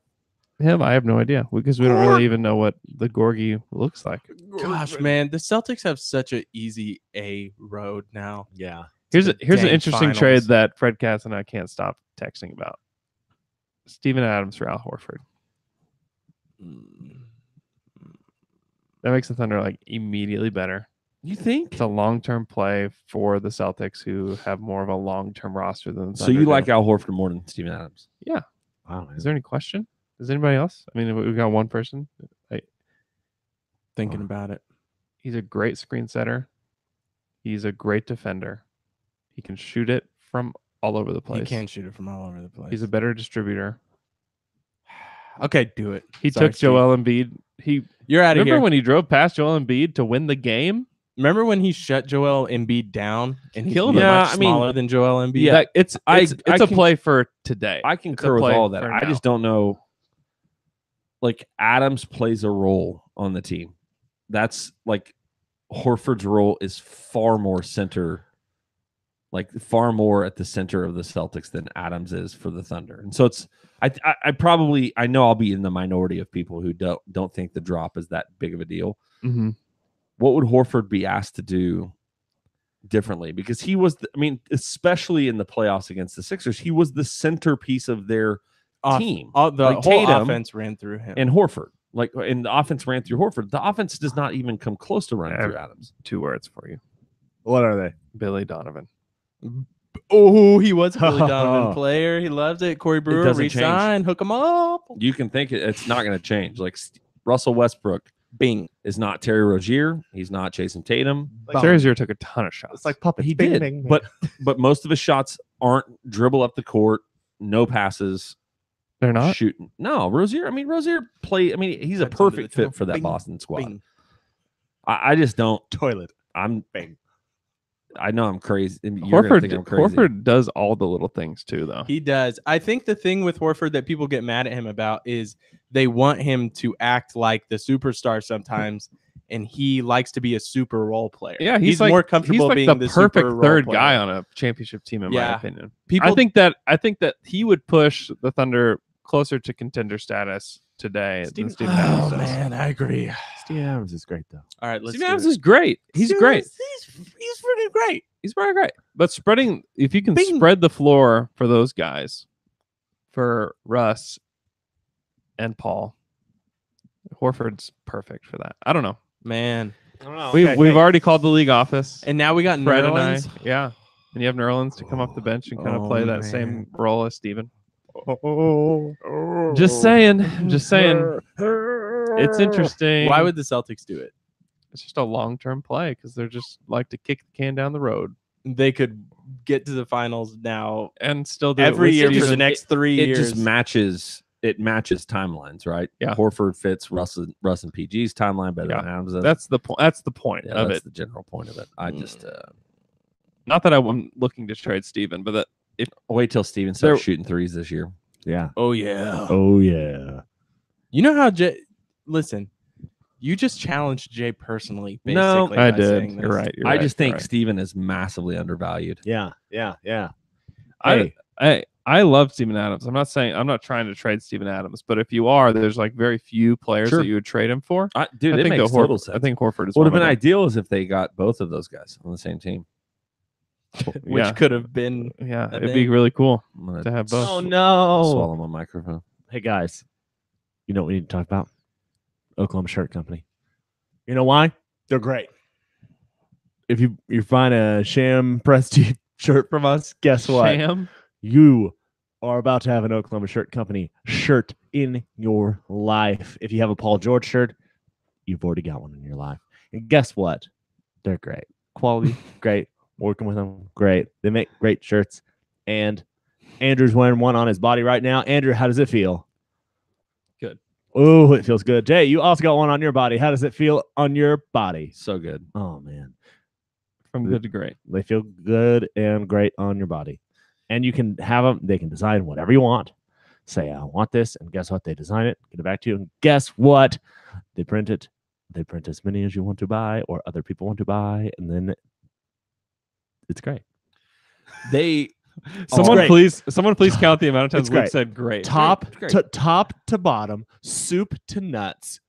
him? I have no idea because we don't really even know what the Gorgie looks like. Gosh, man, the Celtics have such an easy A road now. Yeah. Here's the an dang interesting finals. trade that Fred Katz and I can't stop texting about. Steven Adams for Al Horford. That makes the Thunder like immediately better. You think? It's a long-term play for the Celtics, who have more of a long-term roster than the So Thunder you do. like Al Horford more than Steven Adams? Yeah. Wow. Is there any question? Is anybody else? I mean, we've got one person. Thinking about it. He's a great screen setter. He's a great defender. He can shoot it from all over the place. He can shoot it from all over the place. He's a better distributor. Okay, do it. He Sorry, took Joel Embiid. You're out of Remember here. when he drove past Joel Embiid to win the game? Remember when he shut Joel Embiid down and he's Killed much him. Yeah, I mean, smaller than Joel Embiid? Yeah, it's I a can- play for today. I It's a concur with play all that. for I now. just don't know. Like Adams plays a role on the team. That's like Horford's role is far more center, like far more at the center of the Celtics than Adams is for the Thunder. And so it's I probably I know I'll be in the minority of people who don't think the drop is that big of a deal. Mm-hmm. What would Horford be asked to do differently? Because he was, especially in the playoffs against the Sixers, he was the centerpiece of their team. The Like whole Tatum offense ran through him. and Horford. And the offense ran through Horford. The offense does not even come close to running through Adams. 2 words for you. What are they? Billy Donovan. Oh, he was a Billy Donovan player. He loves it. Corey Brewer, doesn't change. resign, hook him up. You can think it's not going to change. Like Russell Westbrook Bing. is not Terry Rozier. He's not Jason Tatum. Terry Rozier took a ton of shots. It's like puppets. He Bing, did, bing, bing. but most of his shots aren't dribble up the court, no passes, they're not. shooting. No, Rozier. I mean, Rozier play. I mean, he's a Heads under perfect the tunnel. fit for that Bing, Boston squad. Bing. I just don't. toilet. I'm. I know I'm crazy. and You're gonna think I'm crazy. Horford does all the little things too, though. He does. I think the thing with Horford that people get mad at him about is they want him to act like the superstar sometimes, and he likes to be a super role player. Yeah, he's like, more comfortable he's like being the perfect super role third player. guy on a championship team, in my Yeah. opinion. People, I think that he would push the Thunder closer to contender status today than Steven Adams Oh does. man, I agree. Steven Adams is great though. All right, let's Steven do Adams it. is great. He's great. He's pretty great. He's very great. But spreading, if you can Bing. spread the floor for those guys, for Russ and Paul, Horford's perfect for that. I don't know. Man. I don't know. We've already called the league office. And now we got Fred and I, Nerlens. yeah. And you have Nerlens to come off the bench and kind of Oh, play that man. same role as Steven. Just saying. Just saying. It's interesting. Why would the Celtics do it? It's just a long-term play because they're just like to kick the can down the road They could get to the finals now and still do it every with year for Steven. the next 3 It years. just matches. It matches timelines, right? Yeah. Horford fits Russ and PG's timeline better than Adams. does. That's the point. That's the point yeah, of that's it. the general point of it. I just Not that I'm looking to trade Steven, but that if wait till Steven There- starts shooting threes this year. Yeah. oh yeah. Oh yeah. You know how Jay? Listen, you just challenged Jay personally. Basically, No, I by did. saying You're this. right. You're I right, just you're think right. Steven is massively undervalued. Yeah. Yeah. Yeah. I love Steven Adams. I'm not trying to trade Steven Adams, but if you are, there's like very few players Sure. that you would trade him for. Dude, I it think makes the total sense. I think Horford is Would one have been of them. ideal is if they got both of those guys on the same team. which Yeah. could have been. Yeah, a it'd be thing. really cool I'm gonna to have both. Oh no. swallow my microphone. Hey guys, you know what we need to talk about? Oklahoma Shirt Company. You know why? They're great. If you find a sham Prestige shirt from us, guess what? Sham? You are about to have an Oklahoma Shirt Company shirt in your life. If you have a Paul George shirt, you've already got one in your life. And guess what? They're great. Quality, great. Working with them, great. They make great shirts. And Andrew's wearing one on his body right now. Andrew, how does it feel? Good. Oh, it feels good. Jay, you also got one on your body. How does it feel on your body? So good. Oh, man. From good to great. They feel good and great on your body. And you can have them. They can design whatever you want. Say, I want this. And guess what? They design it, get it back to you. And guess what? They print it. They print as many as you want to buy or other people want to buy. And then it's great. They great. Someone please count the amount of times It's Luke great. said great. Top Great. to top to bottom, soup to nuts.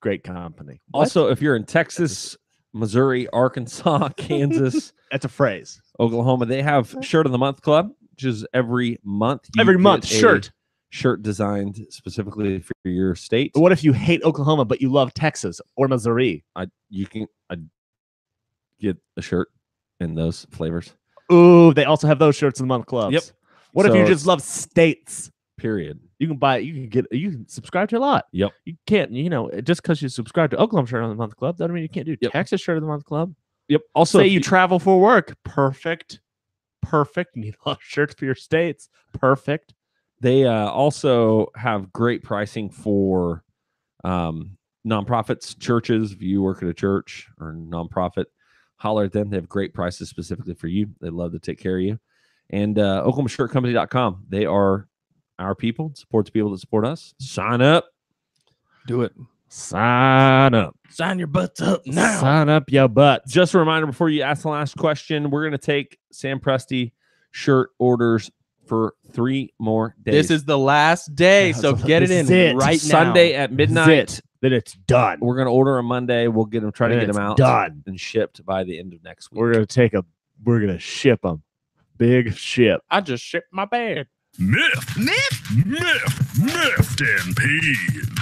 Great company. Also, if you're in Texas, Missouri, Arkansas, Kansas, That's a phrase. Oklahoma, they have Shirt of the Month Club, which is every month. You Every month, get a shirt designed specifically for your state. What if you hate Oklahoma but you love Texas or Missouri? You can get a shirt in those flavors. Ooh, they also have those shirts in the month clubs. Yep. What if So you just love states? Period. You can buy. You can subscribe to a lot. Yep. You can't. Just because you subscribe to Oklahoma shirt of the month club doesn't mean you can't do Texas shirt of the month club. Yep. Also, Say if you travel for work. Perfect. You need a lot of shirts for your states. Perfect. They also have great pricing for nonprofits, churches. If you work at a church or nonprofit, holler at them. They have great prices specifically for you. They love to take care of you. And OklahomaShirtCompany.com. They are our people, supports people that support us. Sign up. Do it. Sign up. Sign your butts up now. Sign up your butts. Just a reminder before you ask the last question, we're going to take Sam Presti shirt orders for 3 more days. This is the last day, so get it This in is it. right Sunday now. at midnight. Then it's done. We're going to order on Monday. We'll get them, try to Then get them it's out done. and shipped by the end of next week. We're gonna ship them. Big ship. I just shipped my bag. Miffed and peeved.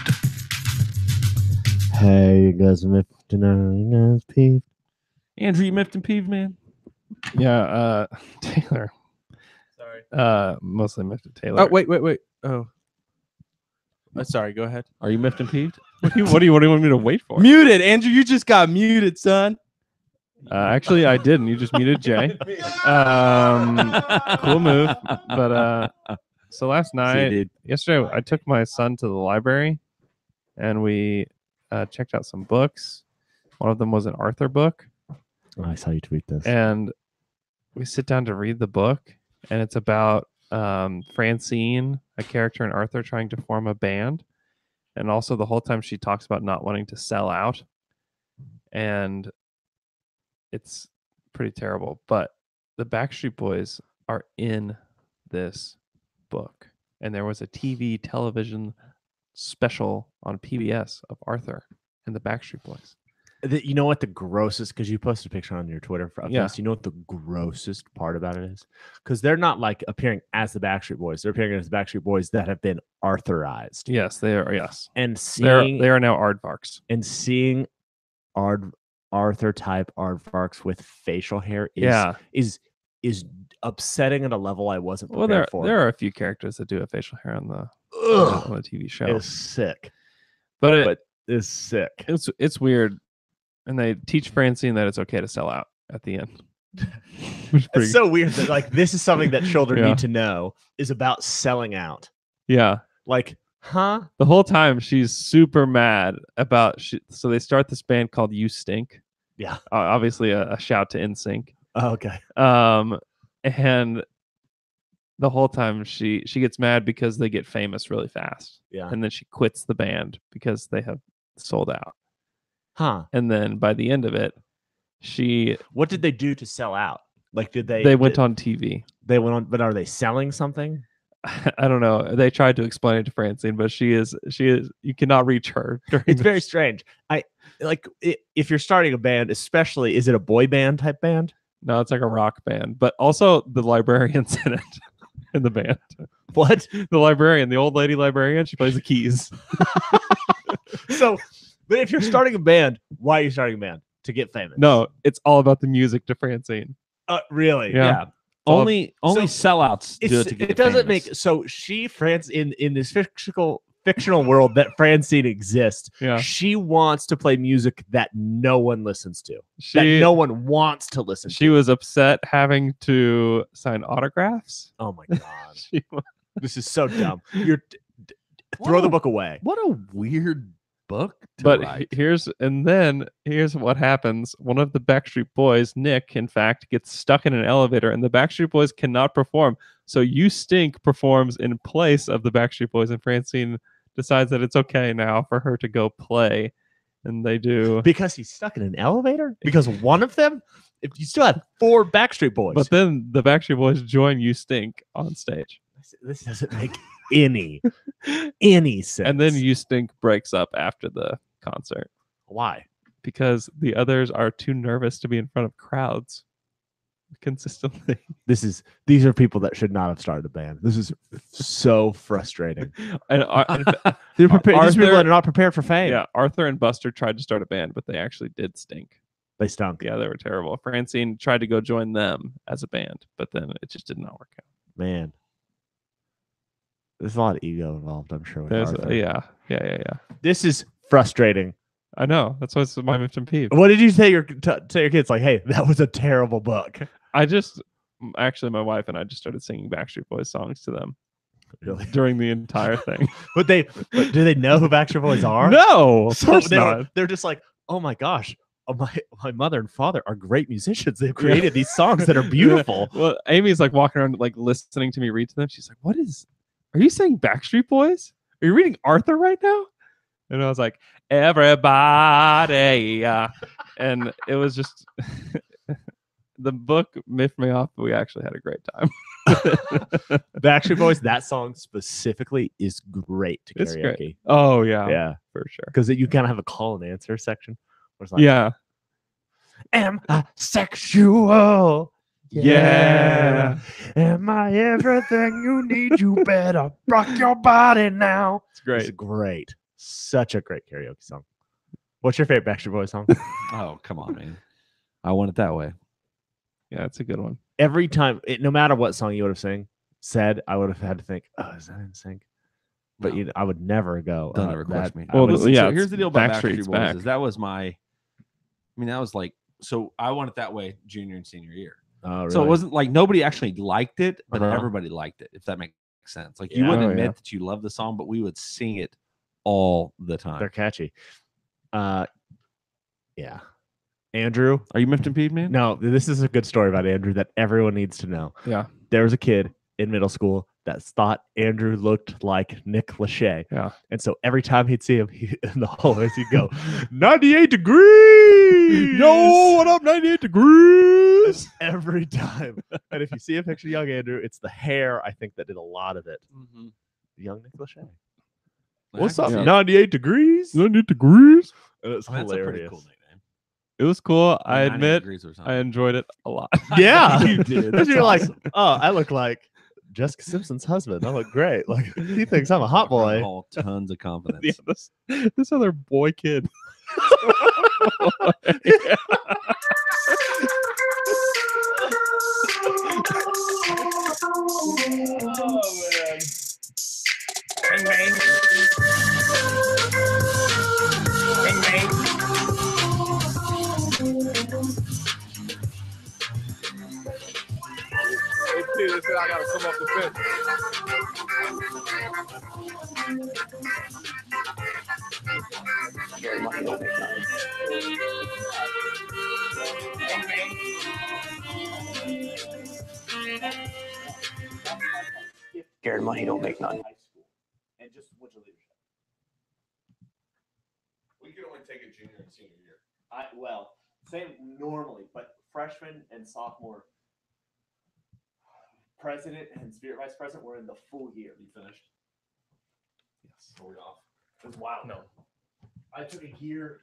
Hey, you guys miffed and you guys peeved. Andrew, you miffed and peeved, man. Yeah, Taylor. Sorry. Mostly Mr. Taylor. Oh, wait. Oh. Sorry, go ahead. Are you miffed and peeved? What do you want me to wait for? Muted. Andrew, you just got muted, son. Actually, I didn't. You just muted Jay. Cool move. But so last night, yesterday, I took my son to the library, and we checked out some books. One of them was an Arthur book. Oh, I saw you tweet this. And we sit down to read the book, and it's about Francine, a character in Arthur, trying to form a band. And also the whole time she talks about not wanting to sell out. And it's pretty terrible. But the Backstreet Boys are in this book. And there was a television special on PBS of Arthur and the Backstreet Boys. You know what the grossest, because you posted a picture on your Twitter for Yeah. us. You know what the grossest part about it is? Because they're not like appearing as the Backstreet Boys. They're appearing as the Backstreet Boys that have been Arthurized. Yes, they are. Yes. And They are now aardvarks. and seeing Arthur type aardvarks with facial hair is upsetting at a level I wasn't Well, prepared for. there are a few characters that do have facial hair on the TV show. It's sick. But It's sick. it's weird. And they teach Francine that it's okay to sell out at the end. Which is pretty- It's so weird that like this is something that children Yeah. need to know is about selling out. yeah. Like, huh? The whole time she's super mad about so they start this band called You Stink. Yeah. Obviously a shout to NSYNC. Oh, okay. And the whole time she gets mad because they get famous really fast. Yeah. And then she quits the band because they have sold out. Huh. And then by the end of it, What did they do to sell out? Like, did they? they went on TV. They went on, but are they selling something? I don't know. They tried to explain it to Francine, but she is. You cannot reach her. It's very strange. If you're starting a band, especially, is it a boy band type band? No, it's like a rock band, but also the librarian's in it in the band. What? The librarian, the old lady librarian, she plays the keys. So, but if you're starting a band, why are you starting a band? To get famous? No, it's all about the music to Francine. Really? Yeah. Only sellouts do it to get It doesn't famous. make so in this fictional world that Francine exists. Yeah. She wants to play music that no one listens to. That She no one wants to listen to. she was upset having to sign autographs. Oh my god. She wa- This is so dumb. Throw the book away. What a weird book to But write. here's what happens. One of the Backstreet Boys, Nick, in fact, gets stuck in an elevator, and the Backstreet Boys cannot perform. So You Stink performs in place of the Backstreet Boys, and Francine decides that it's okay now for her to go play, and they do. Because he's stuck in an elevator? Because one of them if you still had 4 Backstreet Boys. But then the Backstreet Boys join You Stink on stage. This doesn't make any sense. And then You Stink breaks up after the concert why? because the others are too nervous to be in front of crowds consistently. These are people that should not have started a band. This is so frustrating. And They're prepared. These people Arthur- are not prepared for fame. yeah, Arthur and Buster tried to start a band, but they actually did stink. They stunk. Yeah, they were terrible. Francine tried to go join them as a band, but then it just did not work out. Man. There's a lot of ego involved, I'm sure. With There's Arthur. yeah. This is frustrating. I know. That's why it's my miffed and peeve. What did you say your kids? Like, hey, that was a terrible book. Actually, my wife and I just started singing Backstreet Boys songs to them Really? during the entire thing. But do they know who Backstreet Boys are? No, of So course they're, not. they're just like, oh my gosh, my mother and father are great musicians. They've created these songs that are beautiful. Well, Amy's like walking around, like listening to me read to them. She's like, are you saying Backstreet Boys? Are you reading Arthur right now? And I was like, everybody. And it was just, the book miffed me off, but we actually had a great time. Backstreet Boys, that song specifically is great to It's karaoke. great. Oh, yeah. Yeah, For sure. because you kind of have a call and answer section. Where it's like, Yeah. am I sexual? Yeah. Am I everything you need? You better rock your body now. It's great. It's great. Such a great karaoke song. What's your favorite Backstreet Boys song? Oh, come on, man. I want it that way. Yeah, it's a good one. Every time, no matter what song you would have said, I would have had to think, oh, is that in sync? But No. I would never go. Don't ever question me. Well, So yeah, here's the deal about Backstreet's Backstreet Boys back. is that was that was like, so I want it that way junior and senior year. Oh, really? So it wasn't like nobody actually liked it, but Uh-huh. everybody liked it, if that makes sense. Like you Yeah. wouldn't Oh, admit yeah. that you love the song, but we would sing it all the time. They're catchy. Yeah. Andrew. Are you miffed and peeved, man? No, this is a good story about Andrew that everyone needs to know. Yeah. There was a kid in middle school that thought Andrew looked like Nick Lachey. Yeah. And so every time he'd see him in the hallways, he'd go, 98 degrees. Yo, what up, 98 degrees? Every time. And if you see a picture of young Andrew, it's the hair, I think, that did a lot of it. Young Nick Lachey. What's up? Yeah. 98 degrees. 98 degrees. And it's That's a pretty hilarious. cool nickname. It was cool. I 98 admit, degrees or I something. enjoyed it a lot. Yeah. You did. Because That's you're like, awesome. oh, I look like Jessica Simpson's husband. I look great. Like, he thinks I'm a hot boy. All tons of confidence. Yeah, this other boy kid. Bang, bang. Bang, bang. Hey, T, they said I gotta come off the bench. Bang, bang. Scared money don't make none. And just what's your leadership? We can only take it junior and senior year. Well, same normally, but freshman and sophomore president and spirit vice president were in the full year. You finished? Yes. Are we off? It was wild. No. I took a year